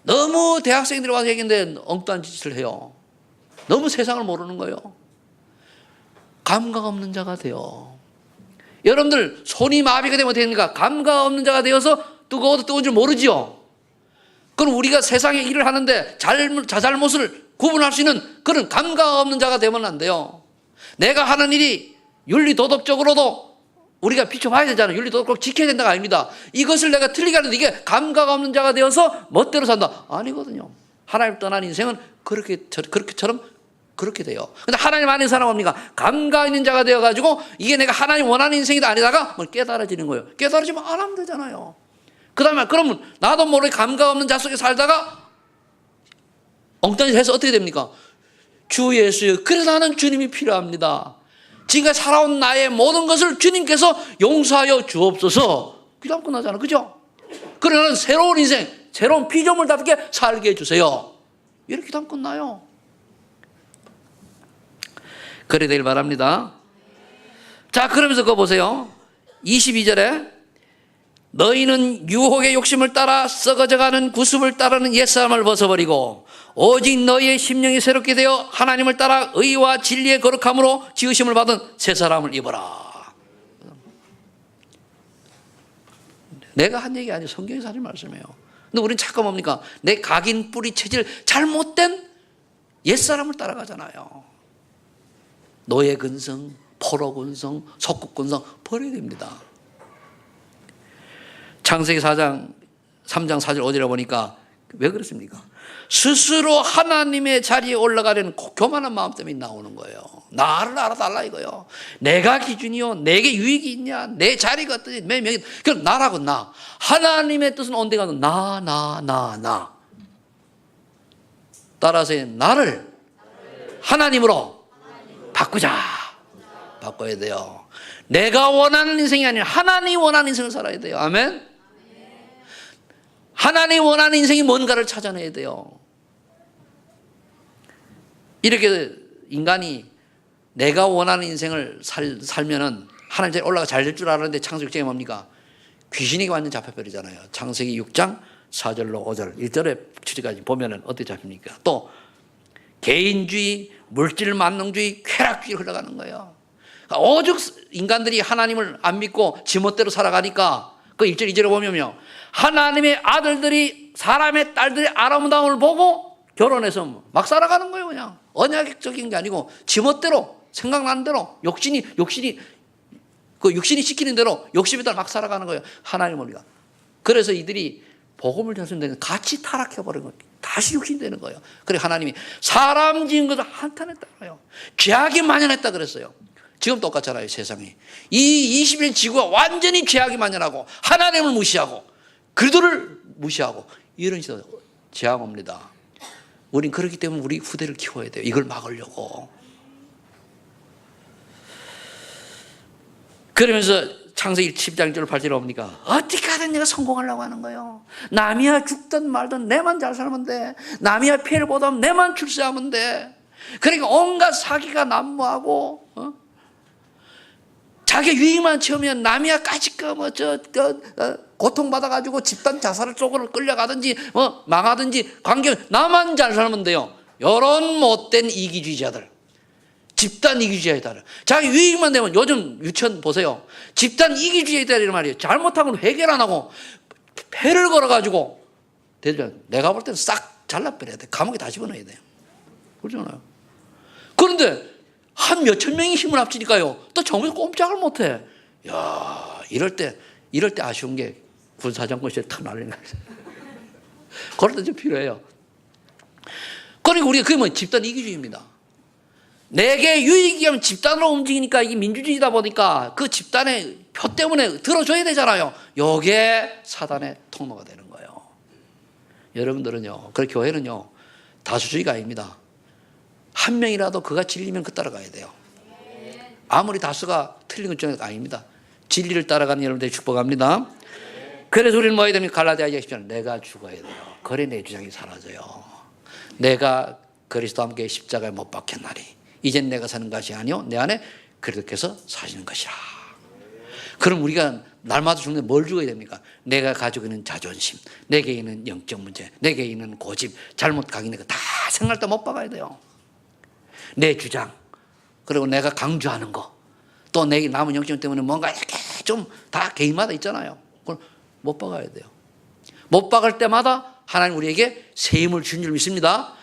너무 대학생들이 와서 얘기했는데 엉뚱한 짓을 해요. 너무 세상을 모르는 거예요. 감각 없는 자가 돼요. 여러분들 손이 마비가 되면 어떻게 됩니까? 감각 없는 자가 되어서 뜨거워도 뜨거운 줄 모르지요. 그럼 우리가 세상에 일을 하는데 자잘못을 구분할 수 있는 그런 감각 없는 자가 되면 안 돼요. 내가 하는 일이 윤리도덕적으로도 우리가 비춰봐야 되잖아요. 윤리도덕 지켜야 된다가 아닙니다. 이것을 내가 틀리게 하는데 이게 감각 없는 자가 되어서 멋대로 산다. 아니거든요. 하나님 떠난 인생은 그렇게 돼요. 근데 하나님 아닌 사람은 뭡니까? 감각 있는 자가 되어가지고 이게 내가 하나님 원하는 인생이다 아니다가 뭘 깨달아지는 거예요. 깨달아지면 안 하면 되잖아요. 그 다음에 그러면 나도 모르게 감각 없는 자 속에 살다가 엉뚱한 짓 해서 어떻게 됩니까? 주 예수여, 그래 나는 주님이 필요합니다. 지금까지 살아온 나의 모든 것을 주님께서 용서하여 주옵소서. 그 다음 끝나잖아. 그죠? 그래 나는 새로운 인생, 새로운 피조물답게 살게 해주세요. 이렇게 다음 끝나요. 그래 되길 바랍니다. 자, 그러면서 그거 보세요. 22절에 너희는 유혹의 욕심을 따라 썩어져가는 구습을 따르는 옛사람을 벗어버리고 오직 너희의 심령이 새롭게 되어 하나님을 따라 의와 진리의 거룩함으로 지으심을 받은 새 사람을 입어라. 내가 한 얘기 아니에요. 성경에서 하는 말씀이에요. 근데 우리는 자꾸 뭡니까? 내 각인 뿌리 체질 잘못된 옛사람을 따라가잖아요. 노예 근성, 포로 근성, 속국 근성 버려야 됩니다. 창세기 4장 3장 4절 5절에 보니까 왜 그렇습니까? 스스로 하나님의 자리에 올라가려는 교만한 마음 때문에 나오는 거예요. 나를 알아달라 이거요. 내가 기준이요. 내게 유익이 있냐. 내 자리가 어떠지. 내 명예. 그럼 나라고 나. 하나님의 뜻은 온데 가서 나. 따라서 나를 하나님으로 바꾸자. 바꿔야 돼요. 내가 원하는 인생이 아니라 하나님 원하는 인생을 살아야 돼요. 아멘. 하나님 원하는 인생이 뭔가를 찾아내야 돼요. 이렇게 인간이 내가 원하는 인생을 살면은 하나님 자리에 올라가 잘 될 줄 알았는데 창세기 6장에 뭡니까? 귀신에게 완전 잡혀버리잖아요. 창세기 6장 4절로 5절 1절에 7절까지 보면은 어떻게 잡힙니까? 또 개인주의, 물질 만능주의, 쾌락주의로 흘러가는 거예요. 그러니까 오죽 인간들이 하나님을 안 믿고 지멋대로 살아가니까 그 1절 2절에 보면요. 하나님의 아들들이 사람의 딸들의 아름다움을 보고 결혼해서 막 살아가는 거예요. 그냥 언약적인 게 아니고 지멋대로 생각나는 대로 욕심이 시키는 대로 욕심에 따라 막 살아가는 거예요. 하나님 우리가. 그래서 이들이 복음을 전수되는 같이 타락해버린 거예요. 다시 육신이 되는 거예요. 그래 하나님이 사람 지은 것을 한탄했다고요. 죄악이 만연했다 그랬어요. 지금 똑같잖아요. 세상이. 이 21년 지구가 완전히 죄악이 만연하고 하나님을 무시하고 그리스도를 무시하고 이런 식으로 죄악 옵니다. 우린 그렇기 때문에 우리 후대를 키워야 돼요. 이걸 막으려고. 그러면서 창세기 10장 1절 8절에 옵니까? 어떻게 하든 내가 성공하려고 하는 거예요. 남이야 죽든 말든 내만 잘 살면 돼. 남이야 피해를 보다면 내만 출세하면 돼. 그러니까 온갖 사기가 난무하고 자기 유익만 채우면 남이야 까짓거 고통받아가지고 집단 자살 쪽으로 끌려가든지 망하든지 관계 나만 잘 살면 돼요. 이런 못된 이기주의자들, 집단 이기주의자들, 자기 유익만 되면 요즘 유치원 보세요. 집단 이기주의자들이 말이에요. 잘못하면 해결 안 하고 패를 걸어가지고 내가 볼 때는 싹 잘라버려야 돼. 감옥에 다 집어넣어야 돼요. 그렇잖아요. 그런데 한 몇천 명이 힘을 합치니까요. 또 정부에서 꼼짝을 못해. 야, 이럴 때 아쉬운 게 군사정권 시절 탁 날리는 거예요. 그럴 때 좀 필요해요. 그러니까 우리가 그게 집단 이기주의입니다. 내게 유익이 하면 집단으로 움직이니까 이게 민주주의다 보니까 그 집단의 표 때문에 들어줘야 되잖아요. 요게 사단의 통로가 되는 거예요. 여러분들은요, 그 교회는요, 다수주의가 아닙니다. 한 명이라도 그가 진리면 그 따라가야 돼요. 아무리 다수가 틀린 건 아닙니다. 진리를 따라가는 여러분들이 축복합니다. 그래서 우리는 뭐 해야 됩니까? 갈라디아 10장 내가 죽어야 돼요. 그래 내 주장이 사라져요. 내가 그리스도와 함께 십자가에 못 박혔나니 이젠 내가 사는 것이 아니요 내 안에 그리스도께서 사시는 것이라. 그럼 우리가 날마다 죽는데 뭘 죽어야 됩니까? 내가 가지고 있는 자존심, 내게 있는 영적 문제, 내게 있는 고집, 잘못 각인된 거 다 생각할 때 못 박아야 돼요. 내 주장, 그리고 내가 강조하는 거, 또 내 남은 영적 때문에 뭔가 이렇게 좀 다 개인마다 있잖아요. 그걸 못 박아야 돼요. 못 박을 때마다 하나님 우리에게 새 힘을 주는 줄 믿습니다.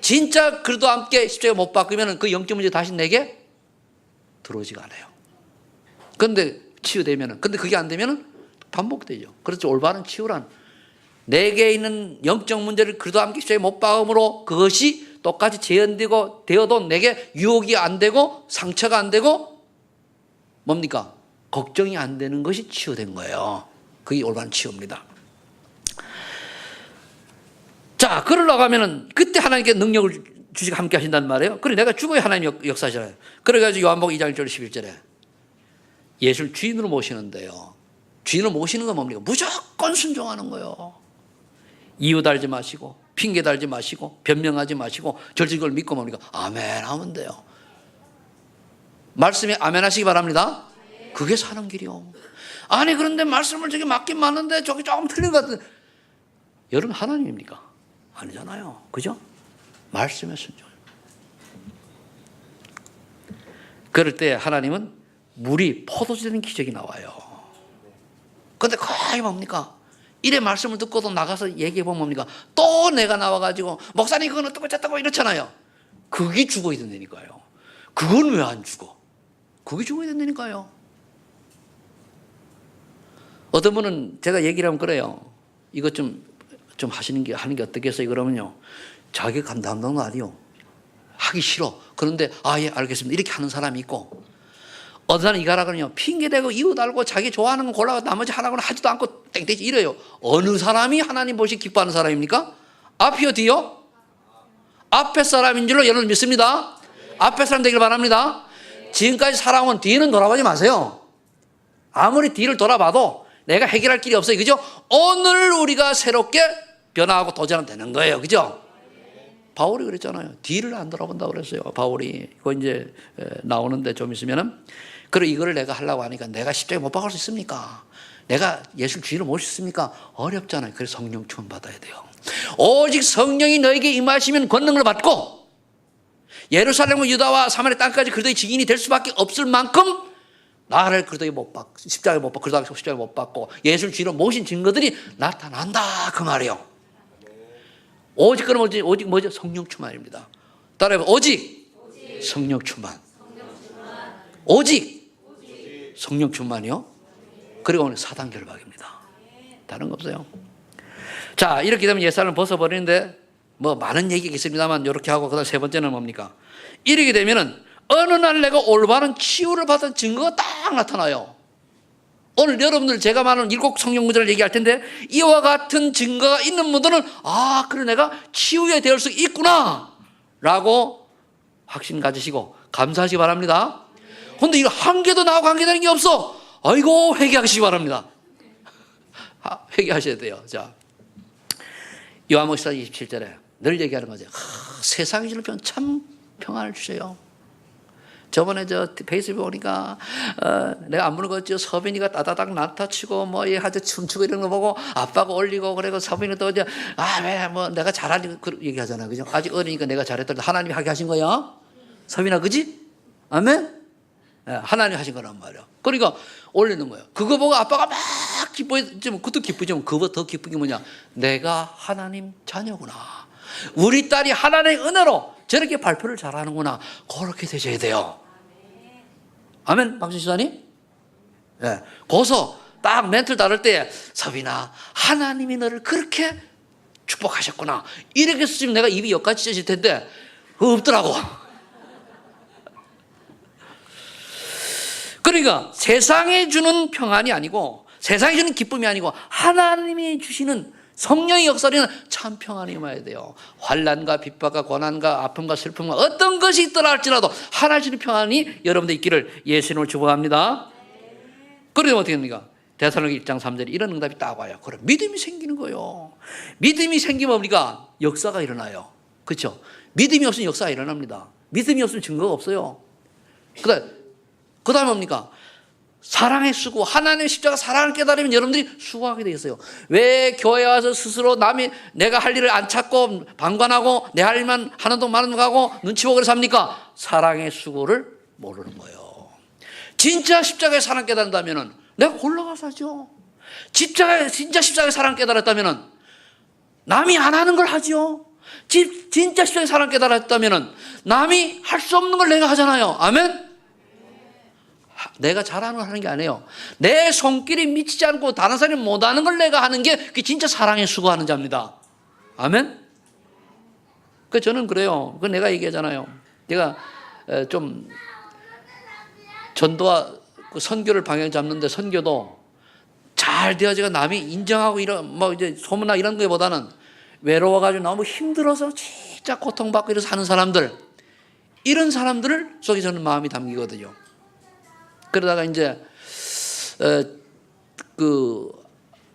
진짜 그래도 함께 십자가에 못 박으면 그 영적 문제 다시 내게 들어오지가 않아요. 그런데 치유되면은, 근데 그게 안 되면은 반복되죠. 그렇죠. 올바른 치유란 내게 있는 영적 문제를 그래도 함께 십자가에 못 박음으로 그것이 똑같이 재현되고 되어도 내게 유혹이 안 되고 상처가 안 되고 뭡니까? 걱정이 안 되는 것이 치유된 거예요. 그게 올바른 치유입니다. 자, 그러려고 하면은 그때 하나님께 능력을 주시고 함께 하신단 말이에요. 그래 내가 죽어야 하나님 역사하시잖아요. 그래가지고 요한복음 2장 1절 11절에 예수를 주인으로 모시는데요. 주인으로 모시는 건 뭡니까? 무조건 순종하는 거예요. 이유 달지 마시고 핑계 달지 마시고 변명하지 마시고 절직을 믿고 뭡니까? 아멘 하면 돼요. 말씀에 아멘 하시기 바랍니다. 그게 사는 길이요. 아니 그런데 말씀을 저기 맞긴 맞는데 저기 조금 틀린 것 같은데 여러분 하나님입니까? 아니잖아요. 그죠? 말씀에 순종. 그럴 때 하나님은 물이 포도주 되는 기적이 나와요. 그런데 거의 뭡니까? 이래 말씀을 듣고도 나가서 얘기해보면 뭡니까? 또 내가 나와가지고 목사님 그건 어떻고 저떻고 이렇잖아요. 그게 죽어야 된다니까요. 그건 왜 안 죽어? 그게 죽어야 된다니까요. 어떤 분은 제가 얘기를 하면 그래요. 이것 좀 하는 게 어떻게 해서 그러면요. 자기가 감당도 아니요. 하기 싫어. 그런데 예 알겠습니다. 이렇게 하는 사람이 있고 어떤 사람은 이거라거든요. 핑계대고 이유 달고 자기 좋아하는 건 골라서 나머지 하라고는 하지도 않고 땡땡이 이래요. 어느 사람이 하나님 보시 기뻐하는 사람입니까? 앞이요 뒤요? 앞에 사람인 줄로 여러분 믿습니다. 앞에 사람 되길 바랍니다. 지금까지 살아온 뒤는 돌아보지 마세요. 아무리 뒤를 돌아봐도 내가 해결할 길이 없어요. 그죠? 오늘 우리가 새롭게 변화하고 도전은 되는 거예요. 그죠? 바울이 그랬잖아요. 뒤를 안 돌아본다고 그랬어요. 바울이. 이거 이제 나오는데 좀 있으면은. 그리고 이거를 내가 하려고 하니까 내가 십자가에 못 박을 수 있습니까? 내가 예수를 주인으로 모실 수 있습니까? 어렵잖아요. 그래서 성령 충만 받아야 돼요. 오직 성령이 너에게 임하시면 권능을 받고 예루살렘과 유다와 사마리아 땅까지 그리스도의 증인이 될 수밖에 없을 만큼 나를 그리스도에 못 박고 십자가에 못 박고 그리스도 십자가에 못 박고 예수를 주인으로 모신 증거들이 나타난다 그 말이에요. 오직 그럼 오직 뭐죠? 성령 충만입니다. 따라해봐. 오직 성령 충만. 오직 성령 충만이요. 그리고 오늘 사단 결박입니다. 다른 거 없어요. 자, 이렇게 되면 옛사람을 벗어버리는데 뭐 많은 얘기가 있습니다만 이렇게 하고 그다음 세 번째는 뭡니까? 이렇게 되면은 어느 날 내가 올바른 치유를 받은 증거가 딱 나타나요. 오늘 여러분들 제가 말하는 7 성령 문제를 얘기할 텐데 이와 같은 증거가 있는 분들은 그래 내가 치유에 될 수 있구나 라고 확신 가지시고 감사하시기 바랍니다. 그런데 이거 한 개도 나하고 관계되는 게 없어. 아이고 회개하시기 바랍니다. 회개하셔야 돼요. 자, 요한복음 27절에 늘 얘기하는 거죠. 세상이 주는 참 평안을 주세요. 저번에 페이스북 보니까 내가 안 보는 거죠. 서빈이가 따다닥 나타치고 뭐 하자 춤추고 이런 거 보고 아빠가 올리고 그래고 서빈이 또 이제 왜 뭐 내가 잘하니 그 얘기하잖아. 그죠? 아직 어리니까 내가 잘했더니 하나님이 하게 하신 거야. 서빈아 그지? 아멘. 하나님이 하신 거란 말이야. 그러니까 올리는 거예요. 그거 보고 아빠가 막 기뻐했지만 그것도 기쁘지만 그거 더 기쁜 게 뭐냐? 내가 하나님 자녀구나. 우리 딸이 하나님의 은혜로 저렇게 발표를 잘하는구나. 그렇게 되셔야 돼요. 아멘, 박준 시사님? 예. 거기서 딱 멘트를 다룰 때, 서빈아, 하나님이 너를 그렇게 축복하셨구나. 이렇게 했으면 내가 입이 여기까지 찢어질 텐데, 없더라고. 그러니까 세상에 주는 평안이 아니고, 세상에 주는 기쁨이 아니고, 하나님이 주시는 성령의 역사는 참 평안이 임해야 돼요. 환난과 핍박과 고난과 아픔과 슬픔과 어떤 것이 있더라 할지라도 하나님 주는 평안이 여러분들 있기를 예수님을 축복합니다. 그러면 어떻게 됩니까? 데살로니가 1장 3절에 이런 응답이 딱 와요. 그래, 믿음이 생기는 거예요. 믿음이 생기면 우리가 역사가 일어나요. 그렇죠? 믿음이 없으면 역사가 일어납니다. 믿음이 없으면 증거가 없어요. 그 다음에 뭡니까? 사랑의 수고, 하나님의 십자가 사랑을 깨달으면 여러분들이 수고하게 되어 있어요. 왜 교회 와서 스스로 남이 내가 할 일을 안 찾고 방관하고 내 할 일만 하는 동 마는 동 하고 눈치 보고 삽니까? 사랑의 수고를 모르는 거예요. 진짜 십자가의 사랑 깨달는다면 내가 올라가서 하죠. 진짜 십자가의 사랑 깨달았다면 남이 안 하는 걸 하죠. 진짜 십자가의 사랑 깨달았다면 남이 할 수 없는 걸 내가 하잖아요. 아멘? 내가 잘하는 걸 하는 게 아니에요. 내 손길이 미치지 않고 다른 사람이 못하는 걸 내가 하는 게 그게 진짜 사랑에 수고하는 자입니다. 아멘? 저는 그래요. 내가 얘기하잖아요. 내가 좀 전도와 선교를 방향 잡는데 선교도 잘 되어지가 남이 인정하고 이런 이제 소문나 이런 것보다는 외로워가지고 너무 힘들어서 진짜 고통받고 이래서 사는 사람들, 이런 사람들을 속에 저는 마음이 담기거든요. 그러다가 이제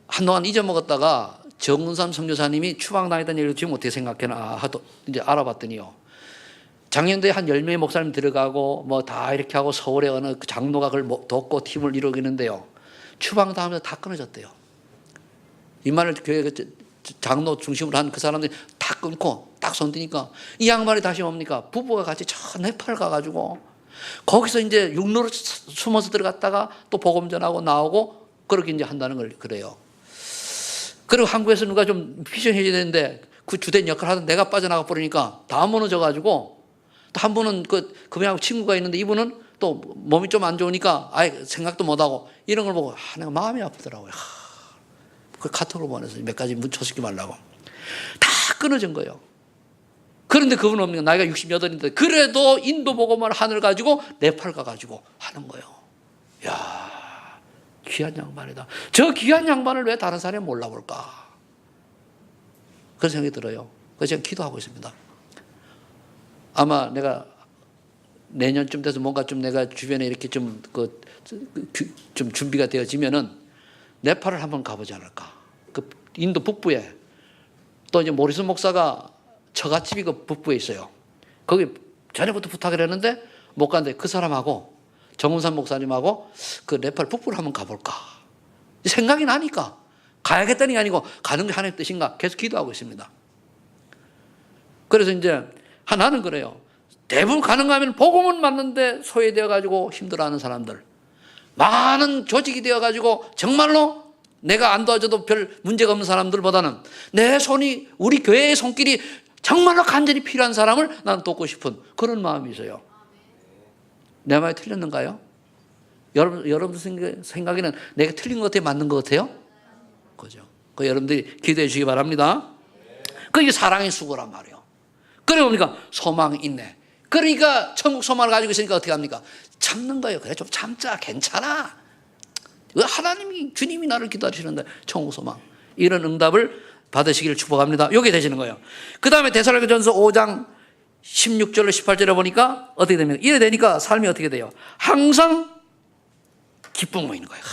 한동안 잊어먹었다가 정은삼 선교사님이 추방당했다는 얘기를 지금 어떻게 생각해나 하도 이제 알아봤더니요. 작년도에 한 10명의 목사님 들어가고 다 이렇게 하고 서울에 어느 장로가 그걸 돕고 팀을 이루기는데요. 추방당하면서 다 끊어졌대요. 이 말을 교회 장로 중심으로 한 그 사람들이 다 끊고 딱 손드니까 이 양반이 다시 뭡니까? 부부가 같이 저 네팔 가가지고 거기서 이제 육로로 숨어서 들어갔다가 또 복음 전하고 나오고 그렇게 이제 한다는 걸 그래요. 그리고 한국에서 누가 좀 피션해줘야 되는데 그 주된 역할을 하던 내가 빠져나가 버리니까 다 무너져가지고 또 한 분은 그분하고 친구가 있는데 이분은 또 몸이 좀 안 좋으니까 아예 생각도 못하고 이런 걸 보고 내가 마음이 아프더라고요. 그 카톡으로 보내서 몇 가지 문초시키 말라고 다 끊어진 거예요. 그런데 그분은 뭡니까? 나이가 68인데 그래도 인도 복음을 하늘 가지고 네팔 가가지고 하는 거예요. 이야, 귀한 양반이다. 저 귀한 양반을 왜 다른 사람이 몰라볼까? 그런 생각이 들어요. 그래서 제가 기도하고 있습니다. 아마 내가 내년쯤 돼서 뭔가 좀 내가 주변에 이렇게 좀 준비가 되어지면은 네팔을 한번 가보지 않을까. 인도 북부에 또 이제 모리슨 목사가 처갓집이 그 북부에 있어요. 거기 전에부터 부탁을 했는데 못 갔는데 그 사람하고 정은삼 목사님하고 그 네팔 북부를 한번 가볼까. 생각이 나니까 가야겠다는 게 아니고 가는 게 하나님의 뜻인가 계속 기도하고 있습니다. 그래서 이제 나는 그래요. 대부분 가는가 하면 복음은 맞는데 소외되어가지고 힘들어하는 사람들, 많은 조직이 되어가지고 정말로 내가 안 도와줘도 별 문제가 없는 사람들보다는 내 손이 우리 교회의 손길이 정말로 간절히 필요한 사람을 나는 돕고 싶은 그런 마음이 있어요. 내 말이 틀렸는가요? 여러분 생각에는 내가 틀린 것 같아요? 맞는 것 같아요? 그죠? 여러분들이 기도해 주시기 바랍니다. 그게 사랑의 수고란 말이에요. 그래 뭡니까? 소망이 있네. 그러니까 천국 소망을 가지고 있으니까 어떻게 합니까? 참는 거예요. 그래 좀 참자. 괜찮아. 하나님이 주님이 나를 기다리시는데 천국 소망. 이런 응답을 받으시기를 축복합니다. 이게 되시는 거예요. 그 다음에 데살로니가전서 5장 16절로 18절에 보니까 어떻게 됩니까? 이래 되니까 삶이 어떻게 돼요? 항상 기쁨 모이는 거예요.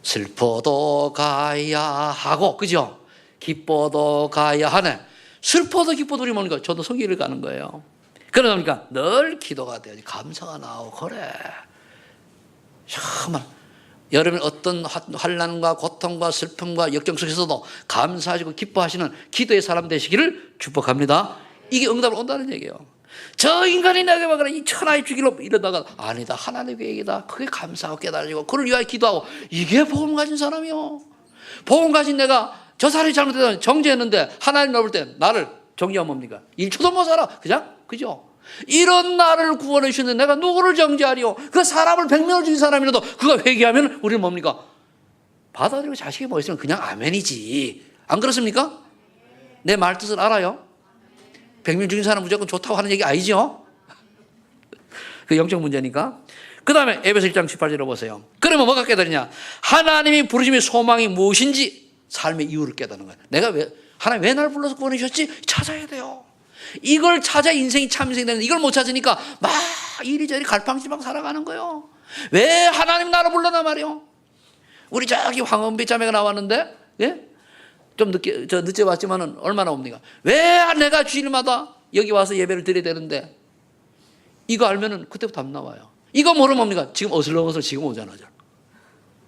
슬퍼도 가야 하고, 그죠? 기뻐도 가야 하네. 슬퍼도 기뻐도 우리 뭐니까 저도 성길을 가는 거예요. 그러다 보니까 늘 기도가 돼야지 감사가 나오고 그래. 정말 여러분 어떤 환난과 고통과 슬픔과 역경 속에서도 감사하시고 기뻐하시는 기도의 사람 되시기를 축복합니다. 이게 응답을 온다는 얘기예요. 저 인간이 내게 막으라 이 천하의 주기로 이러다가 아니다 하나님의 계획이다. 그게 감사하고 깨달아지고 그를 위하여 기도하고 이게 복음 가진 사람이요. 복음 가진 내가 저 사람이 잘못해서 정죄했는데 하나님 넘을 때 나를 종교가 뭡니까? 1초도 못 살아. 그죠? 이런 나를 구원해 주시는데 내가 누구를 정죄하리요? 그 사람을 100명을 죽인 사람이라도 그가 회개하면 우리는 뭡니까? 받아들이고 자식이 뭐 있으면 그냥 아멘이지. 안 그렇습니까? 내 말 뜻을 알아요? 100명 죽인 사람 무조건 좋다고 하는 얘기 아니죠? 그 영적 문제니까. 그 다음에 에베소 1장 18절을 보세요. 그러면 뭐가 깨달으냐? 하나님이 부르심의 소망이 무엇인지 삶의 이유를 깨닫는 거예요. 하나님 왜 날 불러서 구원해 주셨지? 찾아야 돼요. 이걸 찾아 인생이 참 인생이 되는데 이걸 못 찾으니까 막 이리저리 갈팡질팡 살아가는 거예요. 왜 하나님 나를 불러나 말이요? 우리 저기 황은비 자매가 나왔는데, 예? 좀 늦게 왔지만은 얼마나 옵니까? 왜 내가 주일마다 여기 와서 예배를 드려야 되는데, 이거 알면은 그때부터 안 나와요. 이거 모르면 뭡니까? 지금 어슬렁어슬 지금 오잖아.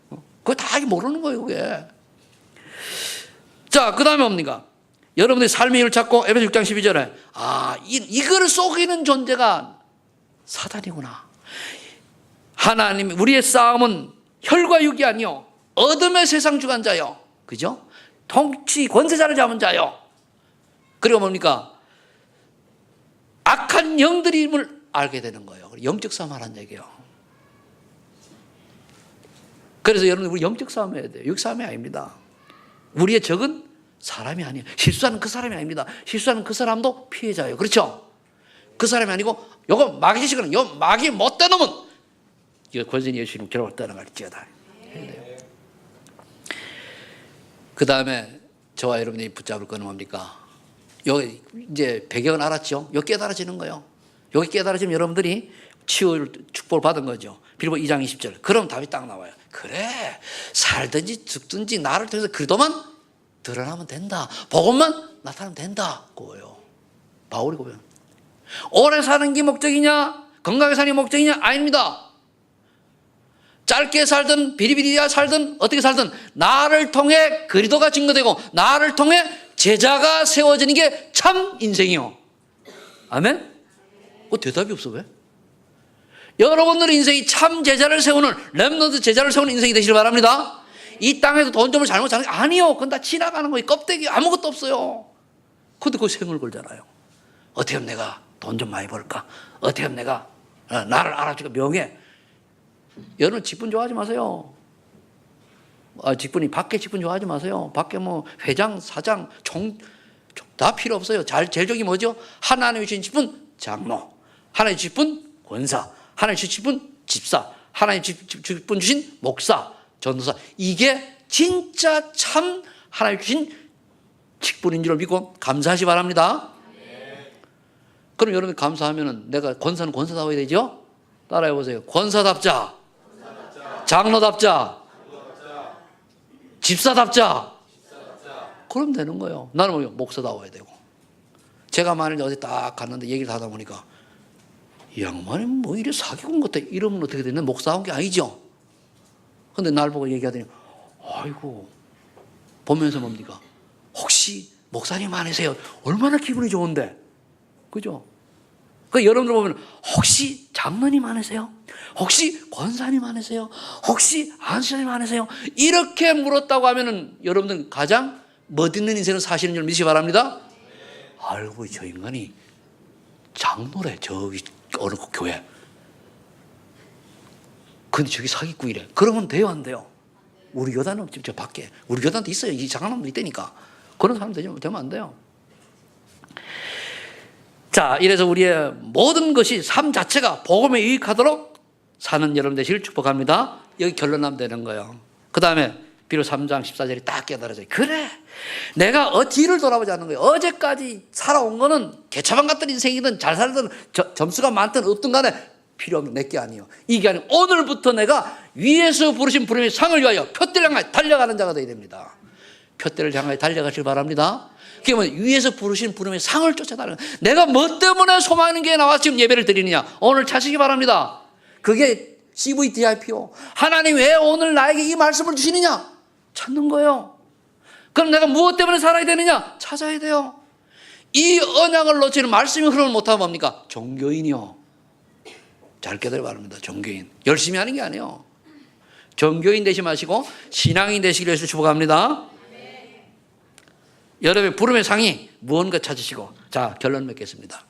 그거 다 모르는 거예요, 그게. 자, 그 다음에 뭡니까? 여러분들이 삶의 이유를 찾고 에베소 6장 12절에 이걸 속이는 존재가 사단이구나. 하나님, 우리의 싸움은 혈과 육이 아니요 어둠의 세상 주관자요. 그죠? 통치 권세자를 잡은 자요. 그리고 뭡니까? 악한 영들임을 알게 되는 거예요. 영적 싸움 하라는 얘기예요. 그래서 여러분 우리 영적 싸움 해야 돼요. 육 싸움이 아닙니다. 우리의 적은 사람이 아니에요. 실수하는 그 사람이 아닙니다. 실수하는 그 사람도 피해자예요. 그렇죠? 그 사람이 아니고 요거 마귀 짓거든. 요 마귀 못된 놈은 이거 권선이 예수님 결혼을 떠나갈지어다. 그 다음에 저와 여러분이 붙잡을 거는 뭡니까? 여기 이제 배경은 알았죠? 요 깨달아지는 거예요. 여기 깨달아지면 여러분들이 치유를 축복을 받은 거죠. 빌보 2장 20절. 그럼 답이 딱 나와요. 그래, 살든지 죽든지 나를 통해서 그리도만 드러나면 된다. 복음만 나타나면 된다. 그거예요. 바울이 고백. 오래 사는 게 목적이냐? 건강하게 사는 게 목적이냐? 아닙니다. 짧게 살든 비리비리야 살든 어떻게 살든 나를 통해 그리도가 증거되고 나를 통해 제자가 세워지는 게 참 인생이요. 아멘? 대답이 없어 왜? 여러분들의 인생이 참 제자를 세우는 렘넌트 제자를 세우는 인생이 되시길 바랍니다. 이 땅에서 돈 좀 잘못 사는 게 아니요. 그건 다 지나가는 거예요. 껍데기 아무것도 없어요. 근데 그 생을 걸잖아요. 어떻게 하면 내가 돈 좀 많이 벌까? 어떻게 하면 내가 나를 알아주고 명예. 여러분 직분 좋아하지 마세요. 직분이 밖에 직분 좋아하지 마세요. 밖에 뭐 회장, 사장, 총 다 필요 없어요. 제일 좋은 게 뭐죠? 하나님이 주신 직분 장로, 하나님이 주신 직분 권사, 하나님이 주신 직분 집사, 하나님이 직분 주신 목사, 전도사. 이게 진짜 참 하나님이 주신 직분인 줄 믿고 감사하시 바랍니다. 그럼 여러분 감사하면은 내가 권사는 권사다워야 되죠? 따라해 보세요. 권사답자, 장로답자, 집사답자. 그럼 되는 거예요. 나는 뭐 목사다워야 되고. 제가 만일 어디 딱 갔는데 얘기를 하다 보니까 이 양반이 뭐 이래 사기꾼 같아. 이러면 어떻게 되냐? 목사한 게 아니죠. 근데 날 보고 얘기하더니 아이고 보면서 뭡니까? 혹시 목사님 아니세요? 얼마나 기분이 좋은데. 그죠? 그 여러분들 보면 혹시 장로님 아니세요? 혹시 권사님 아니세요? 혹시 안수사님 아니세요? 이렇게 물었다고 하면은 여러분들 가장 멋있는 인생을 사시는 줄 믿으시기 바랍니다. 아이고 저 인간이 장로래 저기 어느 교회. 근데 저기 사기꾼이래. 그러면 돼요 안 돼요? 우리 교단은 지금 저 밖에 우리 교단도 있어요. 이 장로도 있다니까. 그런 사람 되면 안 돼요. 자, 이래서 우리의 모든 것이 삶 자체가 복음에 유익하도록 사는 여러분 되시길 축복합니다. 여기 결론하면 되는 거예요. 그 다음에 비록 3장 14절이 딱 깨달아져요. 그래, 내가 뒤를 돌아보지 않는 거예요. 어제까지 살아온 거는 개차반 같은 인생이든 잘 살든 점수가 많든 없든 간에 필요 없는 내게 아니에요. 이게 아니고 오늘부터 내가 위에서 부르신 부름의 상을 위하여 표대를 향하여 달려가는 자가 되어야 됩니다. 표대를 향하여 달려가시길 바랍니다. 그게 뭐 위에서 부르신 부름의 상을 쫓아다니는 거예요. 내가 뭐 때문에 소망하는 게 나와 지금 예배를 드리느냐? 오늘 찾으시기 바랍니다. 그게 CVDIP요. 하나님 왜 오늘 나에게 이 말씀을 주시느냐? 찾는 거예요. 그럼 내가 무엇 때문에 살아야 되느냐? 찾아야 돼요. 이 언약을 놓치는 말씀이 흐름을 못하면 뭡니까? 종교인이요. 잘 깨달아 바랍니다. 종교인. 열심히 하는 게 아니에요. 종교인 되시 마시고 신앙인 되시기를 위해서 축복합니다. 여러분의 부름의 상이 무언가 찾으시고. 자, 결론 맺겠습니다.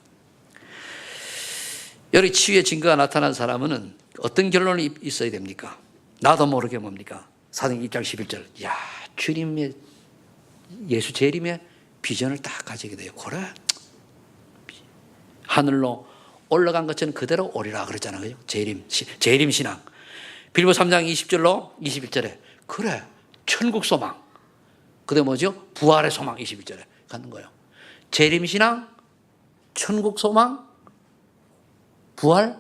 여기 치유의 증거가 나타난 사람은 어떤 결론이 있어야 됩니까? 나도 모르게 뭡니까? 사도행 1장 11절. 야, 주님의 예수 재림의 비전을 딱 가지게 돼요. 그래, 하늘로 올라간 것처럼 그대로 오리라 그랬잖아요. 재림 신앙. 빌보 3장 20절로 21절에 그래, 천국 소망. 그게 뭐죠? 부활의 소망. 21절에 갖는 거예요. 재림 신앙, 천국 소망, 부활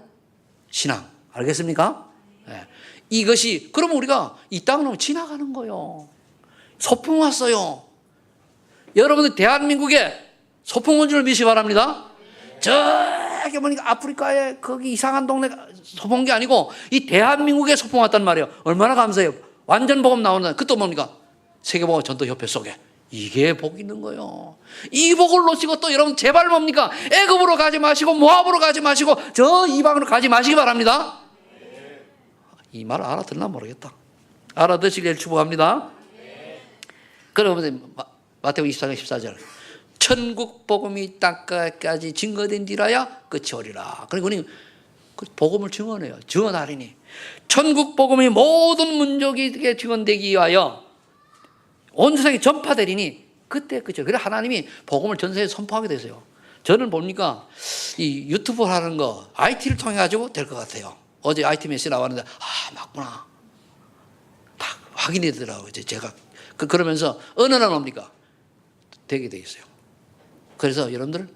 신앙. 알겠습니까? 네. 이것이, 그러면 우리가 이 땅으로 지나가는 거예요. 소풍 왔어요. 여러분들 대한민국에 소풍 온 줄 믿으시 바랍니다. 저기 보니까 아프리카에 거기 이상한 동네 소풍 온 게 아니고 이 대한민국에 소풍 왔단 말이에요. 얼마나 감사해요. 완전 복음 나오는, 그것도 뭡니까? 세계복음 전도협회 속에. 이게 복 있는 거예요. 이 복을 놓치고 또 여러분 제발 뭡니까? 애굽으로 가지 마시고 모압으로 가지 마시고 저 이방으로 가지 마시기 바랍니다. 이 말 알아듣나 모르겠다. 알아듣시길 축복합니다. 그러면 마태복음 24장 14절. 천국 복음이 땅까지 증거된 뒤라야 끝이 오리라. 그러니까 우리 복음을 증언해요. 증언하리니 천국 복음이 모든 민족에게 증언되기 위하여 온 세상에 전파되리니 그때 끝이에요. 그래서 하나님이 복음을 전 세계에 선포하게 되세요. 저는 봅니까? 이 유튜브 하는 거 IT를 통해 가지고 될 것 같아요. 어제 IT 메시지 나왔는데 맞구나. 딱 확인이 되더라고요. 제가 그러면서 어느 날 옵니까? 되게 돼 있어요. 그래서 여러분들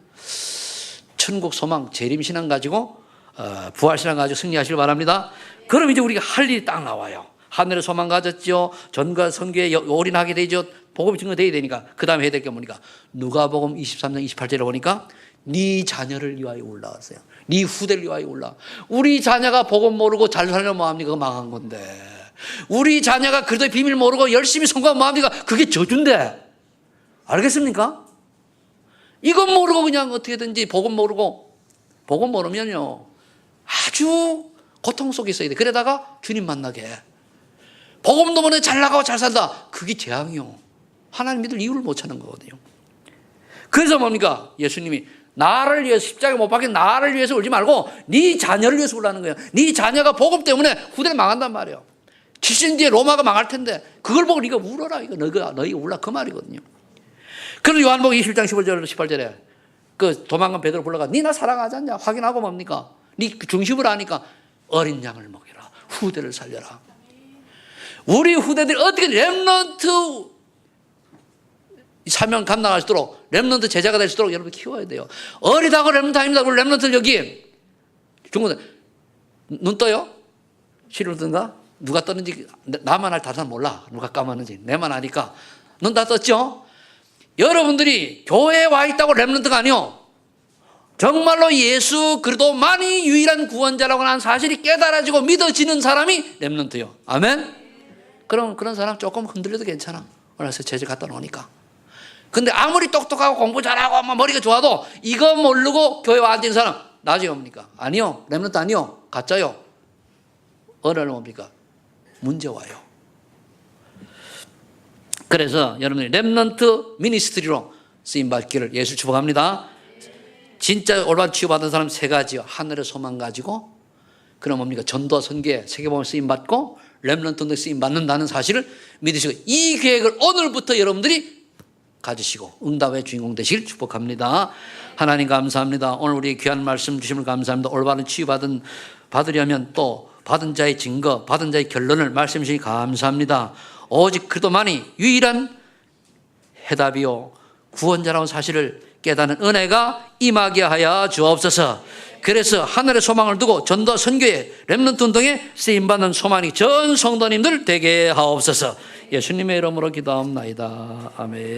천국 소망 재림신앙 가지고 부활신앙 가지고 승리하시길 바랍니다. 그럼 이제 우리가 할 일이 딱 나와요. 하늘의 소망 가졌죠. 전과 선교에 올인하게 되죠. 복음이 증거되어야 되니까. 그 다음에 해야 될 게 뭡니까? 누가복음 23장 28절에 보니까 네 자녀를 위하여 올라왔어요. 네 후대를 위하여 올라. 우리 자녀가 복음 모르고 잘 살려면 뭐합니까? 그거 망한 건데. 우리 자녀가 그래도 비밀 모르고 열심히 성공하면 뭐합니까? 그게 저주인데. 알겠습니까? 이건 모르고 그냥 어떻게든지 복음 모르면요 아주 고통 속에 있어야 돼. 그러다가 주님 만나게 해. 복음도 모르는데 잘 나가고 잘 산다. 그게 재앙이요. 하나님 믿을 이유를 못 찾는 거거든요. 그래서 뭡니까? 예수님이 나를 위해서 십자가에 못 박힌 나를 위해서 울지 말고 네 자녀를 위해서 울라는 거예요. 네 자녀가 복음 때문에 후대를 망한단 말이에요. 7년 뒤에 로마가 망할 텐데 그걸 보고 네가 울어라. 이거 너희가 울라 그 말이거든요. 그래서 요한복음 21장 15절 18절에 그 도망간 베드로 불러가 네 나 사랑하지 않냐 확인하고 뭡니까? 네 중심을 아니까 어린 양을 먹여라. 후대를 살려라. 우리 후대들이 어떻게 렘넌트 사명 감당할 수 있도록 렘넌트 제자가 될 수 있도록 여러분 키워야 돼요. 어리다고 렘넌트 아닙니다. 우리 렘넌트를 여기 중국은 눈 떠요? 시를 뜬가? 누가 떴는지 나만 알 다른 사람 몰라. 누가 까마는지 내만 아니까 눈 다 떴죠? 여러분들이 교회에 와 있다고 렘넌트가 아니요. 정말로 예수 그리스도만이 유일한 구원자라고 하는 사실이 깨달아지고 믿어지는 사람이 렘넌트요. 아멘? 그럼 그런 사람 조금 흔들려도 괜찮아. 어느새 제재 갖다 놓으니까. 근데 아무리 똑똑하고 공부 잘하고 막 머리가 좋아도 이거 모르고 교회 와 앉은 사람 나중에 옵니까? 아니요. 렘넌트 아니요. 가짜요. 어느 날 옵니까? 문제 와요. 그래서 여러분들이 렘넌트 미니스트리로 쓰임받기를 예수 축복합니다. 진짜 올바른 치유받은 사람 세 가지요. 하늘의 소망 가지고 그럼 뭡니까? 전도와 선교에 세계복음에 쓰임받고 렘넌트에 쓰임받는다는 사실을 믿으시고 이 계획을 오늘부터 여러분들이 가지시고 응답의 주인공 되시길 축복합니다. 하나님 감사합니다. 오늘 우리 귀한 말씀 주심을 감사합니다. 올바른 받으려면 또 받은 자의 증거, 받은 자의 결론을 말씀 주시니 감사합니다. 오직 그리스도만이 유일한 해답이요 구원자라는 사실을 깨닫는 은혜가 임하게 하여 주옵소서. 그래서 하늘의 소망을 두고 전도 선교에 렘넌트 운동에 쓰임받는 소망이 전 성도님들 되게 하옵소서. 예수님의 이름으로 기도합나이다. 아멘.